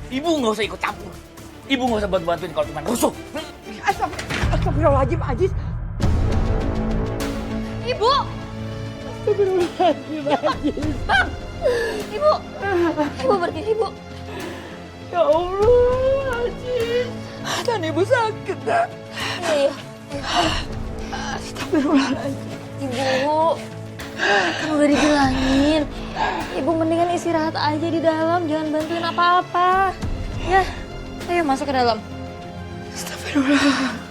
Ibu nggak usah ikut campur. Ibu nggak usah bantuin kalau cuma rusuh. Astagfirullahaladzim, Ajis. Ibu! Astagfirullahaladzim, Ajis. Bang! Ibu! Ibu pergi, Ibu. Ya Allah, Ajis. Dan ibu sakit, nak. Iya. Astagfirullahaladzim. Ibu, kan udah dibilangin. Ibu mendingan istirahat aja di dalam, jangan bantuin apa-apa. Ya, ayo masuk ke dalam. Astagfirullah.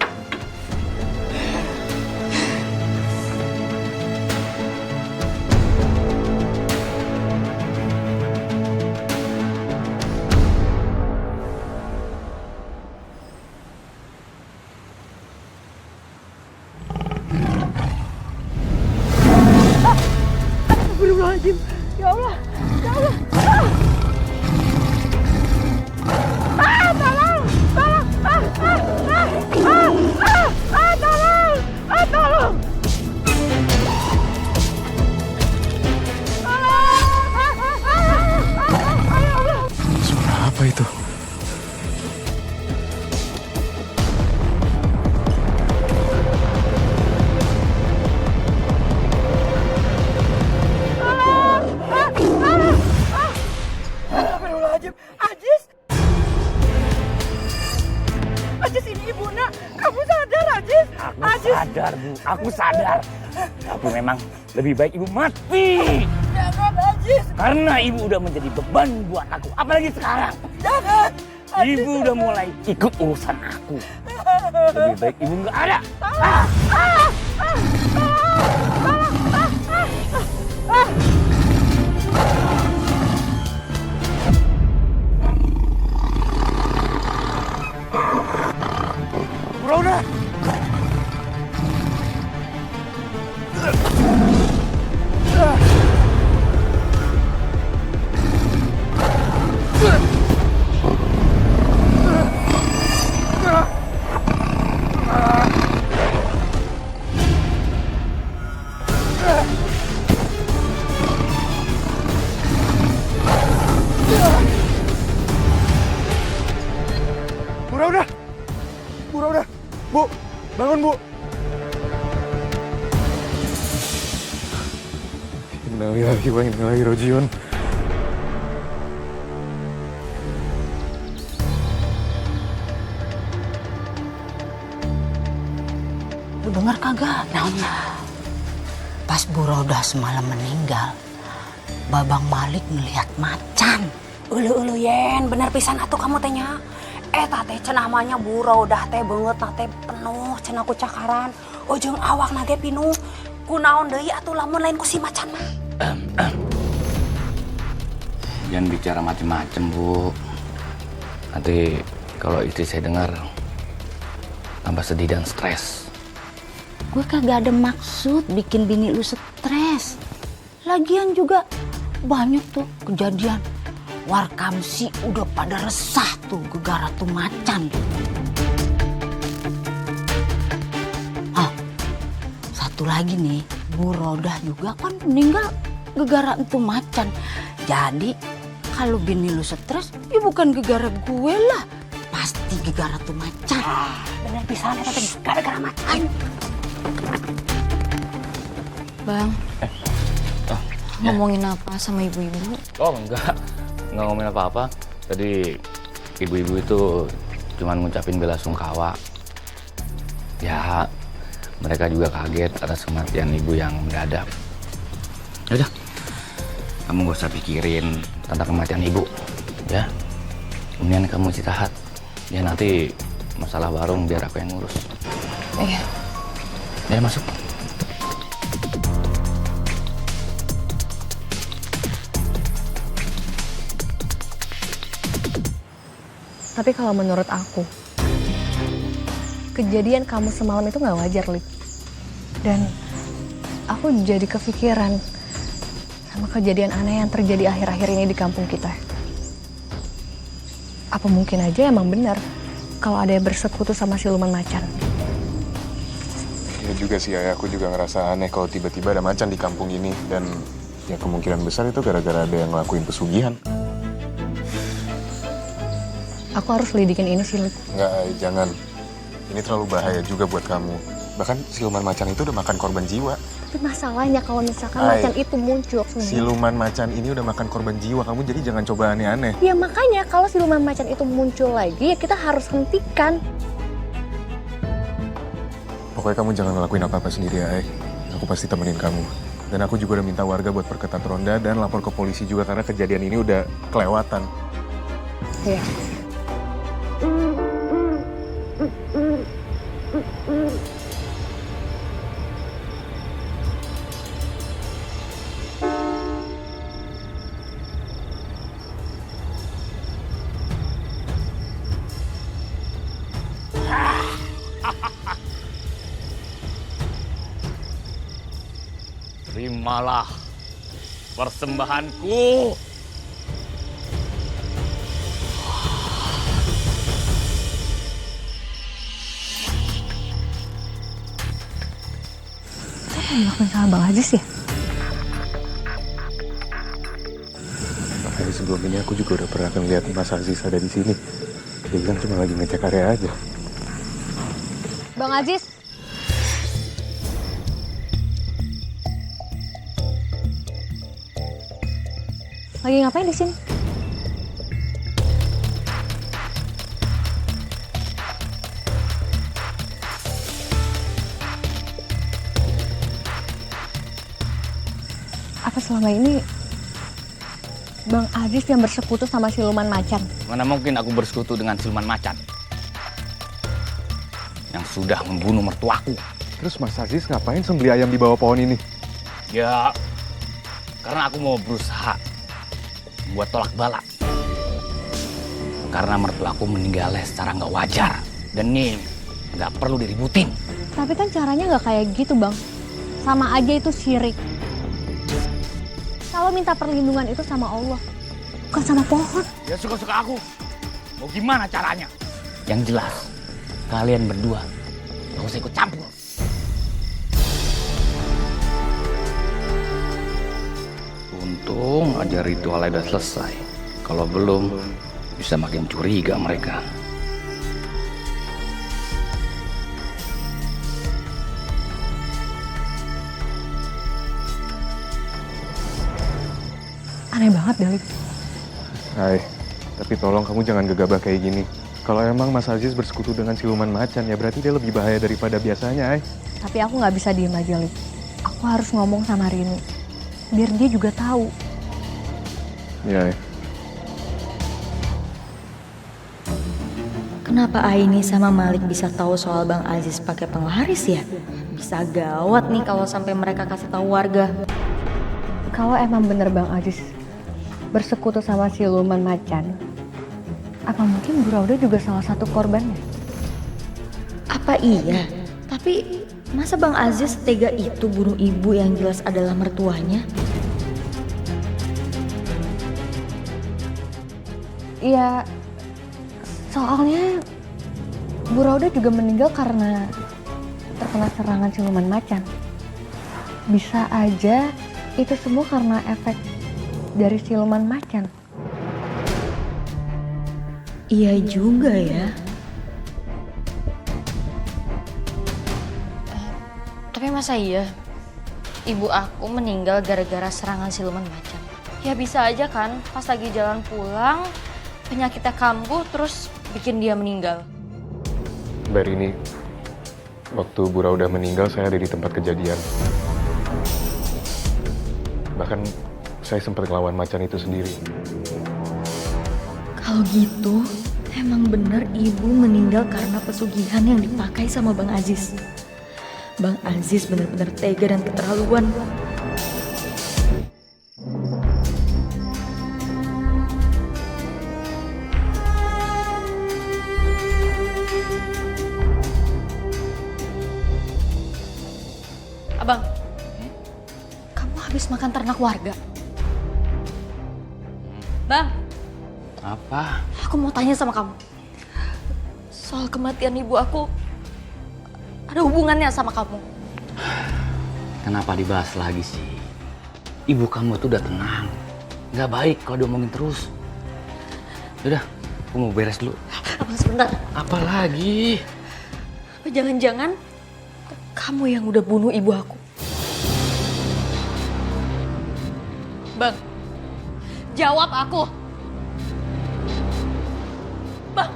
Astagfirullahaladzim. Ya Allah. Ya Allah. Tolong. Tolong. Tolong. Suara apa itu? Astagfirullahaladzim. Ajis. Ajis, ini ibu nak. Kamu sadar, Ajis? Aku sadar, Bu. Aku sadar. Tapi memang lebih baik ibu mati. Jangan, Ajis. Karena ibu udah menjadi beban buat aku. Apalagi sekarang. Jangan. Ibu udah mulai ikut urusan aku. Lebih baik ibu nggak ada. Innalillahi wa inna ilaihi rajiun. Lu dengar kagak? Naonnya? Pas Bu Roda semalam meninggal, Babang Malik ngelihat macan. Ulu yen, bener pisan atuh kamu tehnya. Teh cenah mahnya Bu Roda teh beungeut teh penuh cenah ku cakaran. Jeung awak nage pinuh. Kunaon deui atuh lamun lain ku si macan mah. Jangan bicara macem-macem, Bu. Nanti kalau istri saya dengar tambah sedih dan stres. Gue kagak ada maksud bikin bini lu stres. Lagian juga banyak tuh kejadian. Warkamsi udah pada resah tuh gegara tuh macan. Satu lagi nih, Bu Rodah juga kan meninggal gegara itu macan. Jadi kalau bini lu stres, ya bukan gegara gue lah. Pasti gegara tuh macan. Bener pisan eta teh gara-gara macan. Bang, ngomongin apa sama ibu-ibu? Oh enggak ngomongin apa-apa. Tadi ibu-ibu itu cuman ngucapin bela sungkawa. Ya, mereka juga kaget atas kematian ibu yang mendadak. Udah, kamu gak usah pikirin tentang kematian ibu, ya. Kemudian kamu istirahat. Ya nanti masalah warung biar aku yang ngurus. Iya. Ya masuk. Tapi kalau menurut aku, kejadian kamu semalam itu nggak wajar, Lik. Dan aku jadi kepikiran sama kejadian aneh yang terjadi akhir-akhir ini di kampung kita. Apa mungkin aja emang benar kalau ada yang bersekutu sama siluman macan? Ya juga sih, aku juga ngerasa aneh kalau tiba-tiba ada macan di kampung ini. Dan ya kemungkinan besar itu gara-gara ada yang ngelakuin pesugihan. Aku harus lidikin ini sih, Lik. Nggak, jangan. Ini terlalu bahaya juga buat kamu. Bahkan siluman macan itu udah makan korban jiwa. Tapi masalahnya kalau misalkan macan itu muncul semua. Siluman macan ini udah makan korban jiwa. Kamu jadi jangan coba aneh-aneh. Ya makanya kalau siluman macan itu muncul lagi, ya kita harus hentikan. Pokoknya kamu jangan ngelakuin apa-apa sendiri ya, Aku pasti temenin kamu. Dan aku juga udah minta warga buat perketat ronda dan lapor ke polisi juga karena kejadian ini udah kelewatan. Iya. Terimalah persembahanku. Apa yang dilakuin sama Bang Aziz ya? Makanya sebelum ini aku juga udah pernah ngeliat Mas Aziz ada di sini. Dia bilang cuma lagi ngecek area aja. Bang Aziz. Lagi ngapain di sini? Apa selama ini Bang Aziz yang bersekutu sama siluman macan? Mana mungkin aku bersekutu dengan siluman macan yang sudah membunuh mertuaku. Terus Mas Aziz ngapain sembeli ayam di bawah pohon ini? Ya, karena aku mau berusaha buat tolak bala. Karena mertuaku meninggalnya secara nggak wajar. Dan ini nggak perlu diributin. Tapi kan caranya nggak kayak gitu, Bang. Sama aja itu syirik. Kalau minta perlindungan itu sama Allah, bukan sama pohon. Ya suka-suka aku. Mau gimana caranya? Yang jelas, kalian berdua gak usah ikut campur. Untung aja ritualnya udah selesai. Kalau belum, bisa makin curiga mereka. aneh banget deh, Lip. Hai, tapi tolong kamu jangan gegabah kayak gini. Kalau emang Mas Aziz bersekutu dengan siluman macan, ya berarti dia lebih bahaya daripada biasanya, Ai. Tapi aku nggak bisa diem aja, Lip. Aku harus ngomong sama Rini, biar dia juga tahu. Iya, Ai. Kenapa Aini sama Malik bisa tahu soal Bang Aziz pakai penglaris ya? Bisa gawat nih kalau sampai mereka kasih tahu warga. Kalau emang bener Bang Aziz bersekutu sama siluman macan, apa mungkin Bu Rauda juga salah satu korbannya? Apa iya? Tapi masa Bang Aziz tega itu bunuh ibu yang jelas adalah mertuanya? Iya, soalnya Bu Rauda juga meninggal karena terkena serangan siluman macan. Bisa aja itu semua karena efek dari siluman macan. Iya juga ya. Tapi masa iya ibu aku meninggal gara-gara serangan siluman macan? Ya bisa aja kan pas lagi jalan pulang penyakitnya kambuh terus bikin dia meninggal. Mbak Rini, waktu Bu Rauda meninggal saya ada di tempat kejadian. Bahkan saya sempat ngelawan macan itu sendiri. Kalau gitu, emang bener ibu meninggal karena pesugihan yang dipakai sama Bang Aziz. Bang Aziz benar-benar tega dan keterlaluan. Abang, kamu habis makan ternak warga? Bang, Apa? aku mau tanya sama kamu. Soal kematian ibu aku, ada hubungannya sama kamu. Kenapa dibahas lagi sih? Ibu kamu tuh udah tenang. Nggak baik kalau diomongin terus. Udah, aku mau beres dulu. Abang sebentar. Apa lagi? Apa jangan-jangan kamu yang udah bunuh ibu aku? Bang, jawab aku. Bang,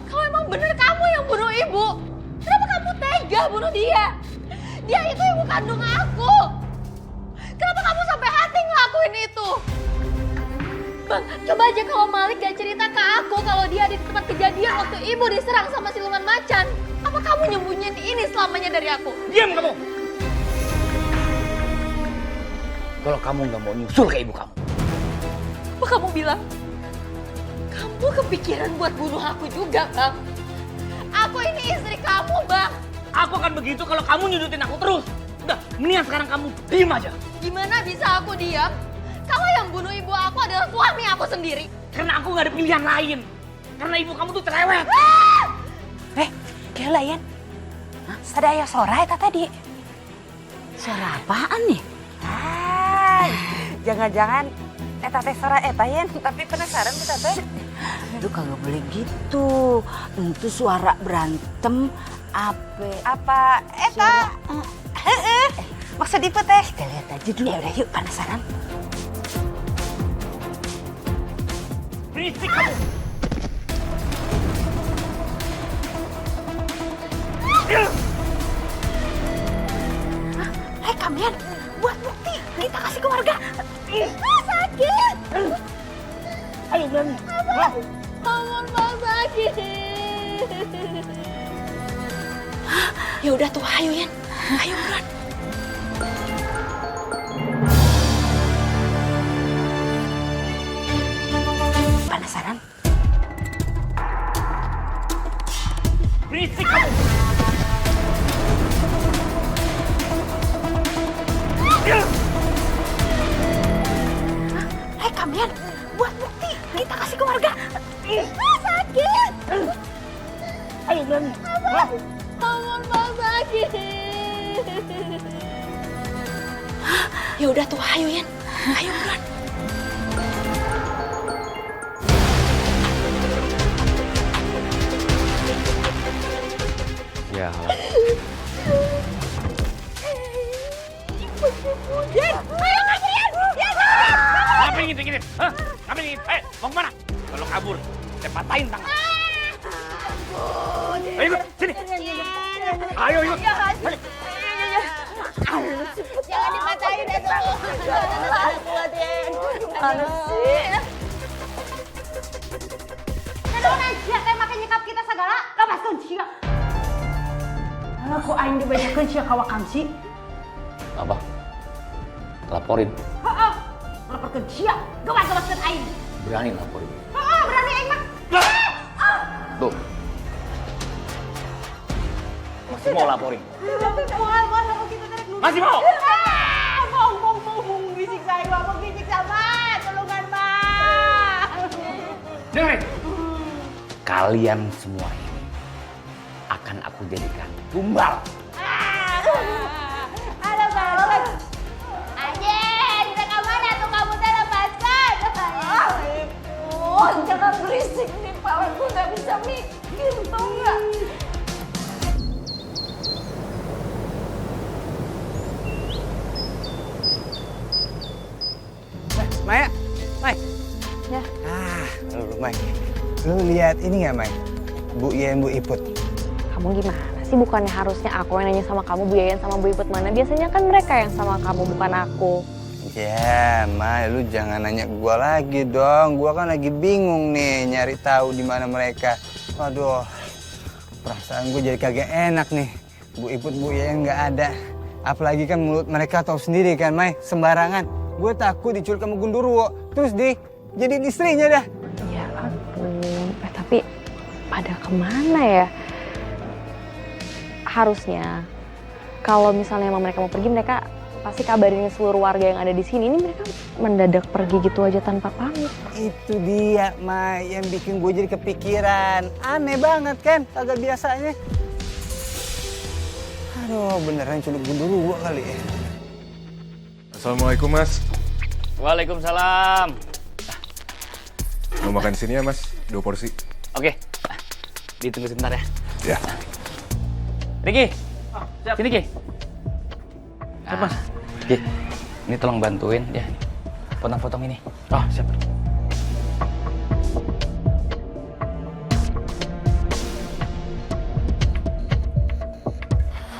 kalau emang bener kamu yang bunuh ibu, kenapa kamu tega bunuh dia? Dia itu ibu kandung aku. Kenapa kamu sampai hati ngelakuin itu? Bang, coba aja kalau Malik gak cerita ke aku kalau dia ada di tempat kejadian waktu ibu diserang sama siluman macan. Apa kamu nyembunyiin ini selamanya dari aku? Diam kamu! Kalau kamu nggak mau nyusul ke ibu kamu. Apa kamu bilang? Kamu kepikiran buat bunuh aku juga, Bang? Aku ini istri kamu, Bang. Aku akan begitu kalau kamu nyudutin aku terus. Udah, mendingan sekarang kamu diem aja. Gimana bisa aku diam? Kalau yang bunuh ibu aku adalah suami aku sendiri. Karena aku nggak ada pilihan lain. Karena ibu kamu tuh cerewet. Gila, Yan. Ada ayah suara eta tadi. Suara apaan nih? Jangan-jangan eta teh suara eta, Yan. Tapi penasaran kita teh. Aduh, kagak boleh gitu. Itu suara berantem apa eta? Maksud Ibu teh? Kita lihat aja dulu. Ya udah, yuk, penasaran. Berisik kamu. Hei kalian, buat bukti. Kita kasih ke warga. Sakit. Ayo berani. Bangun, Bang, sakit. Ya udah tuh, ayo Yan. Ayo buruan. Penasaran? Berisik kamu. Hei kalian, buat bukti. Kita kasih ke warga. Sakit. Ayo berani. Bangun, Bang, sakit. Ya udah tuh, ayo Yan. Ayo buruan. Ya. Yan, ayo kabur Yan. Yan, Apa yang gitu? Hah? Ngapain ini? Mau kemana? Kalau kabur, saya patahin tangan. Ayo ikut, sini. Ayo ikut. Ayo. Jangan dipatahin ya tuh. Mana sih? Kenapa aja kayak makan nyekap kita segala? Lepas kunci ya. Alah kok aing dibanyakeun sia kawakan sih? Apa? Laporin. Heeh. Laporkeun sia. Gawas-gawaskeun aing. Berani laporin. Heeh, berani aing mah. Tuh. Masih mau laporin? Masih mau? Mau disiksa aing mah, mau disiksa mah. Tolongan mah. Dengerin. Kalian semua ini akan aku jadikan tumbal. Halo Bang. Ajen, kita kemana tuh kamu teh lepaskan? Jangan berisik nih, Pak. Gue nggak bisa mikir, tau nggak? Maya, Mai. Ya. Lu Mai. Lu lihat ini nggak, Mai? Bu Yayan, Bu Iput. Kamu gimana sih? Bukannya harusnya aku yang nanya sama kamu, Bu Yayan sama Bu Iput mana? Biasanya kan mereka yang sama kamu, bukan aku. Ya, Mai, lu jangan nanya gua lagi dong. Gua kan lagi bingung nih nyari tahu di mana mereka. Waduh, perasaan gue jadi kagak enak nih. Bu Iput, Bu Yayan nggak ada. Apalagi kan mulut mereka tahu sendiri kan, Mai, sembarangan. Gue takut diculik sama Gundurwo, terus jadi istrinya dah. Ya ampun, tapi pada kemana ya? Harusnya kalau misalnya emang mereka mau pergi, mereka pasti kabarin seluruh warga yang ada di sini. Ini mereka mendadak pergi gitu aja tanpa pamit. Itu dia, Mai, yang bikin gue jadi kepikiran. Aneh banget kan, kagak biasanya. Aduh, beneran culik Gundurwo kali ya. Assalamualaikum, Mas. Waalaikumsalam. Mau makan di sini ya, Mas? 2 porsi. Oke. Ditunggu sebentar ya. Ya. Riki. Sini, Ki. Siap, Mas. Ki, ini tolong bantuin ya. Potong-potong ini. Oh, siap.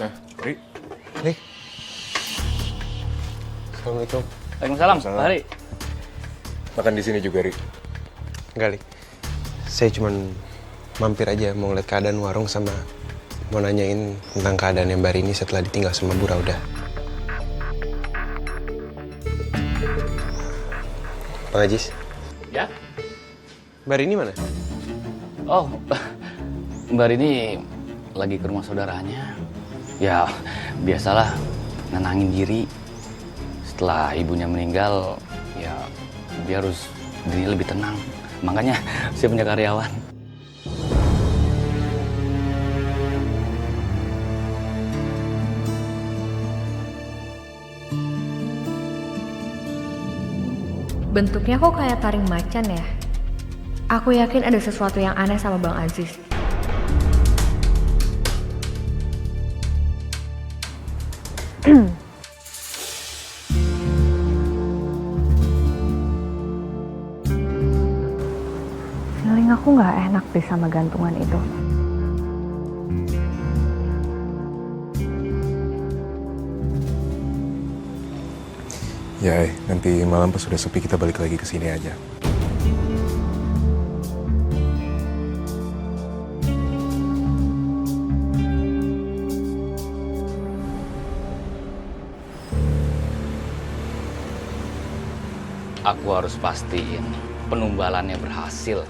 Nah, Ri. Assalamualaikum. Waalaikumsalam, Pak Hari. Makan di sini juga, Ri. Enggak, Lik. Saya cuman mampir aja mau ngeliat keadaan warung sama mau nanyain tentang keadaan yang Mbak Rini setelah ditinggal sama Bu Rauda. Bang Ajis. Ya? Mbak Rini mana? Oh, Mbak Rini lagi ke rumah saudaranya. Ya, biasalah nenangin diri. Setelah ibunya meninggal, ya dia harus dirinya lebih tenang. Makanya saya punya karyawan. Bentuknya kok kayak taring macan ya? Aku yakin ada sesuatu yang aneh sama Bang Aziz. Feeling aku nggak enak deh sama gantungan itu. Ya, nanti malam pas sudah sepi kita balik lagi ke sini aja. Aku harus pastiin penumbalannya berhasil.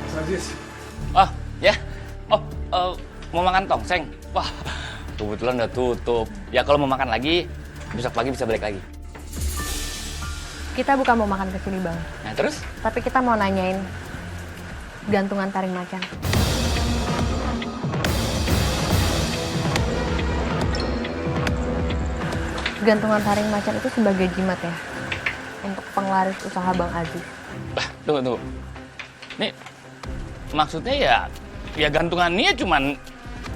Mas Aziz. Ah, ya. Oh, mau makan tongseng? Wah, kebetulan udah tutup. Ya kalau mau makan lagi, besok pagi bisa balik lagi. Kita bukan mau makan ke sini, Bang. Nah, terus? Tapi kita mau nanyain gantungan taring macan. Gantungan taring macan itu sebagai jimat ya? Untuk penglaris usaha Bang Aziz. Tunggu. Nih, maksudnya ya gantungan ini ya cuman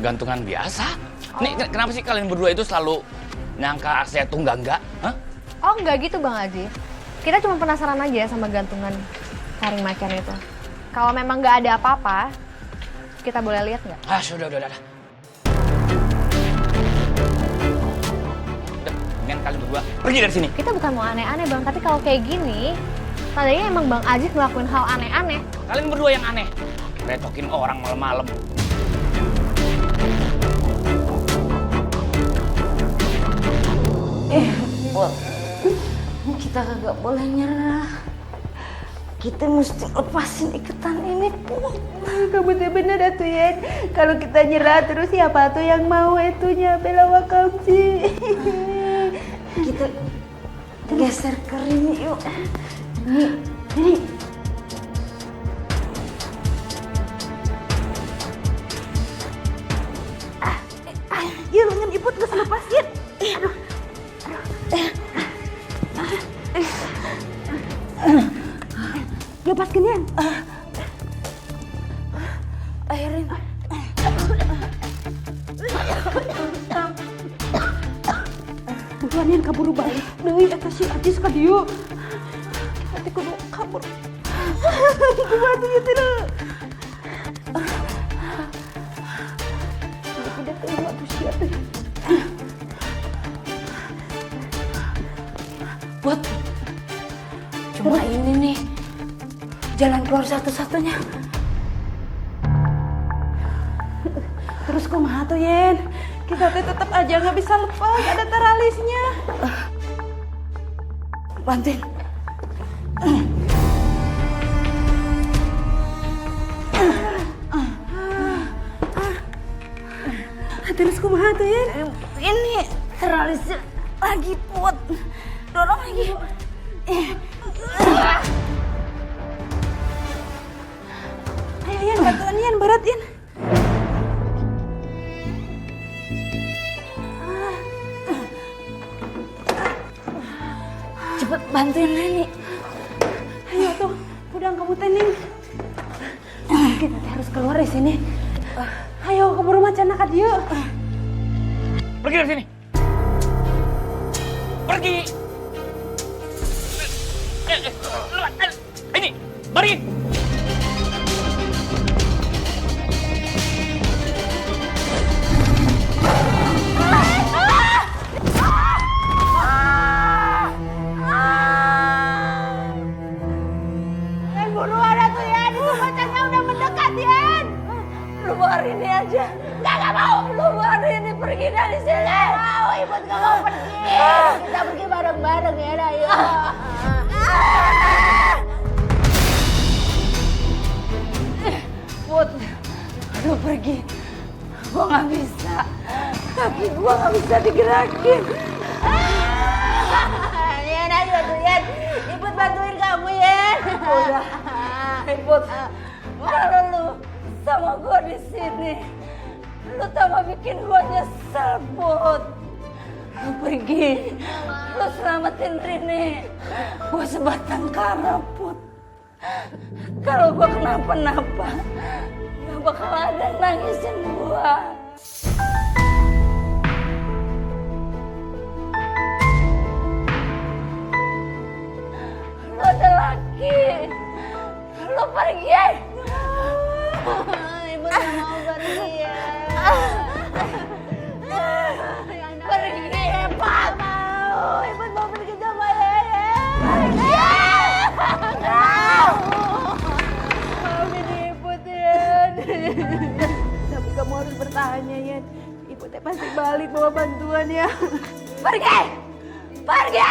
gantungan biasa. Nih, kenapa sih kalian berdua itu selalu nyangka saya tuh enggak? Hah? Oh enggak gitu Bang Aziz. Kita cuma penasaran aja sama gantungan taring macan itu. Kalau memang nggak ada apa-apa, kita boleh lihat nggak? Ah, sudah. Udah. Mendingan kalian berdua pergi dari sini. Kita bukan mau aneh-aneh Bang, tapi kalau kayak gini, tandanya emang Bang Aziz ngelakuin hal aneh-aneh. Kalian berdua yang aneh. Retokin orang malam-malam. Kita kagak boleh nyerah. Kita mesti lepasin ikatan ini, Put. Kamu tuh bener atuh Yen. Kalau kita nyerah terus siapa tuh yang mau itunya Bella Wakamsi. Kita geser ke Rini yuk. Rini. Yuk lengan Iput gak lepasin. Lepaskan Yan. Rin. Buruan Yan kabur balik. Deui eta si Ajis ka dieu. Kita teh kudu kabur. Kumaha tuh ieu teh? Udah teu atuh sia teh. Buat cuma ini nih jalan keluar satu-satunya. Terus kumaha tuh Yen? Kita teh tetap aja nggak bisa lepas, ada teralisnya. Bantuin. Terus kumaha tuh Yen? Ini teralisnya lagi, Put. Dorong lagi. Ayo Yen, bantuan Yen, berat Yen. Cepet bantuin Rini. Ayo tuh, udang kamu tening. Kita harus keluar dari sini. Ayo keburu macan nak dia. Pergi dari sini. Pergi. Ini, pergi. Buruan atuh Yen, itu macannya udah mendekat Yen. Lu bawa Rini aja. Gak mau. Lu bawa Rini pergi dari sini. Mau, Ibu gak mau pergi. Kita pergi bareng-bareng ya, ayo. Put, lu pergi. Gua gak bisa. Kaki gua gak bisa digerakin. Yen, ayo tuh Yen. Ibu bantuin kamu Yen. Udah. Put, kalau lu sama gua di sini, lu tambah bikin gua nyesel, Put. Lu pergi, lu selamatin Rini. Gua sebatang kara, Put. Kalau gua kenapa-napa, gak bakal ada yang nangisin gua. Lu ada laki. Lu pergi. Ibu gak mau pergi ya. Pergi, Pak. Mau, Ibu mau pergi sama Yen. Maafin Ibu Yen. Tapi kamu harus bertahan ya Yen. Ibu teh pasti balik bawa bantuan ya. Pergi! Pergi!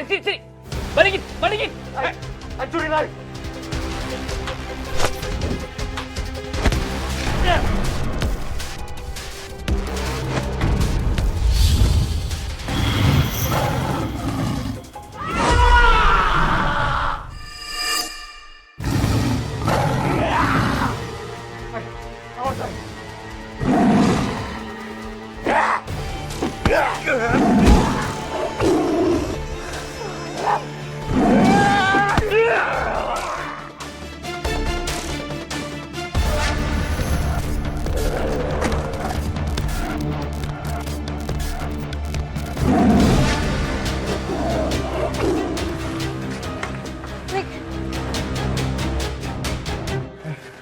Sini. Balikin. Hancurin lagi.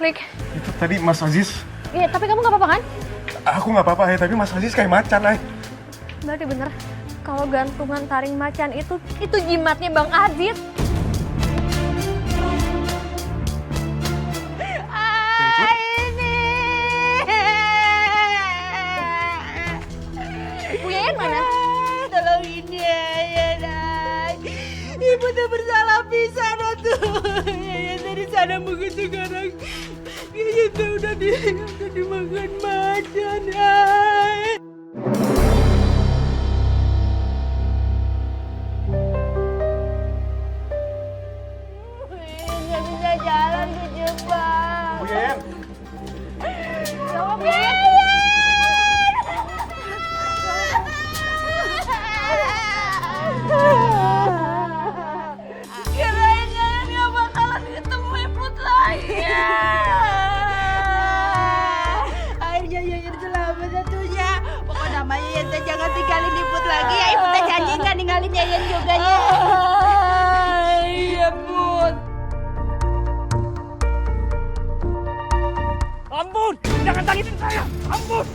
Rik, Itu tadi Mas Aziz. iya tapi kamu nggak apa-apa kan? Aku nggak apa-apa, Ay. Tapi Mas Aziz kayak macan, Ay. Berarti bener, kalau gantungan taring macan itu jimatnya Bang Aziz. Ibu Yayan mana? Tolongin Yayan, Ay. Ibu tuh bersalah pisan tuh. Yayan dari sana mungkin sekarang Yayan tuh udah dimakan macan, Ay. Nggak bisa jalan kejebak. Bu Yayan. Tolong Yayan. Kirain Yayan gak bakalan ketemu Iput lagi. Akhirnya Yayan selamat satunya. Pokoknya nama Yayan teh jangan tinggalin Iput lagi ya. Iput teh janji gak ninggalin Yayan juga ya. Iya Put. Ampun, jangan sakitin saya. Ampun.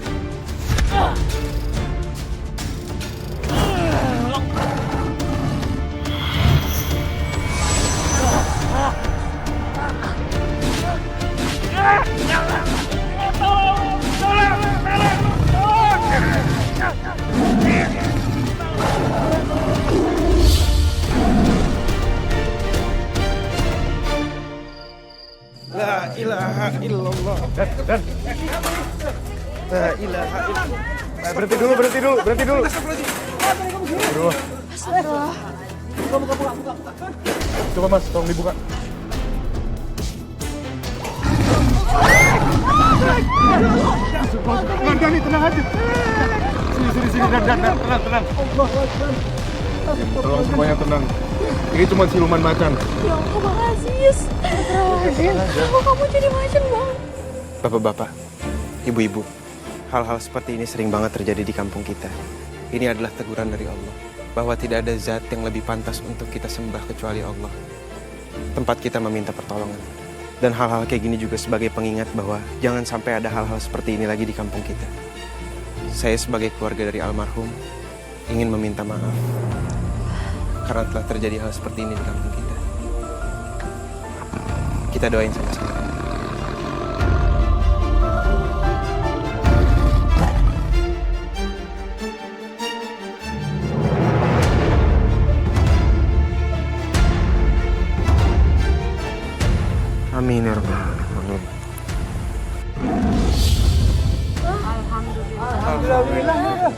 La ilaha illallah. Dan. La ilaha illallah. Berhenti dulu. Aduh. Coba Mas, tolong dibuka. Dani, tenang aja. Sini, Dan, tenang. Tolong semuanya tenang. Ini cuma siluman macan. Ya Allah, Bang Aziz. Kok kamu jadi macan, Bang? Bapak-bapak, ibu-ibu, hal-hal seperti ini sering banget terjadi di kampung kita. Ini adalah teguran dari Allah, bahwa tidak ada zat yang lebih pantas untuk kita sembah kecuali Allah. Tempat kita meminta pertolongan. Dan hal-hal kayak gini juga sebagai pengingat bahwa jangan sampai ada hal-hal seperti ini lagi di kampung kita. Saya sebagai keluarga dari almarhum ingin meminta maaf karena telah terjadi hal seperti ini di kampung kita. Kita doain sama-sama. Amin ya rabbal alamin. Alhamdulillah.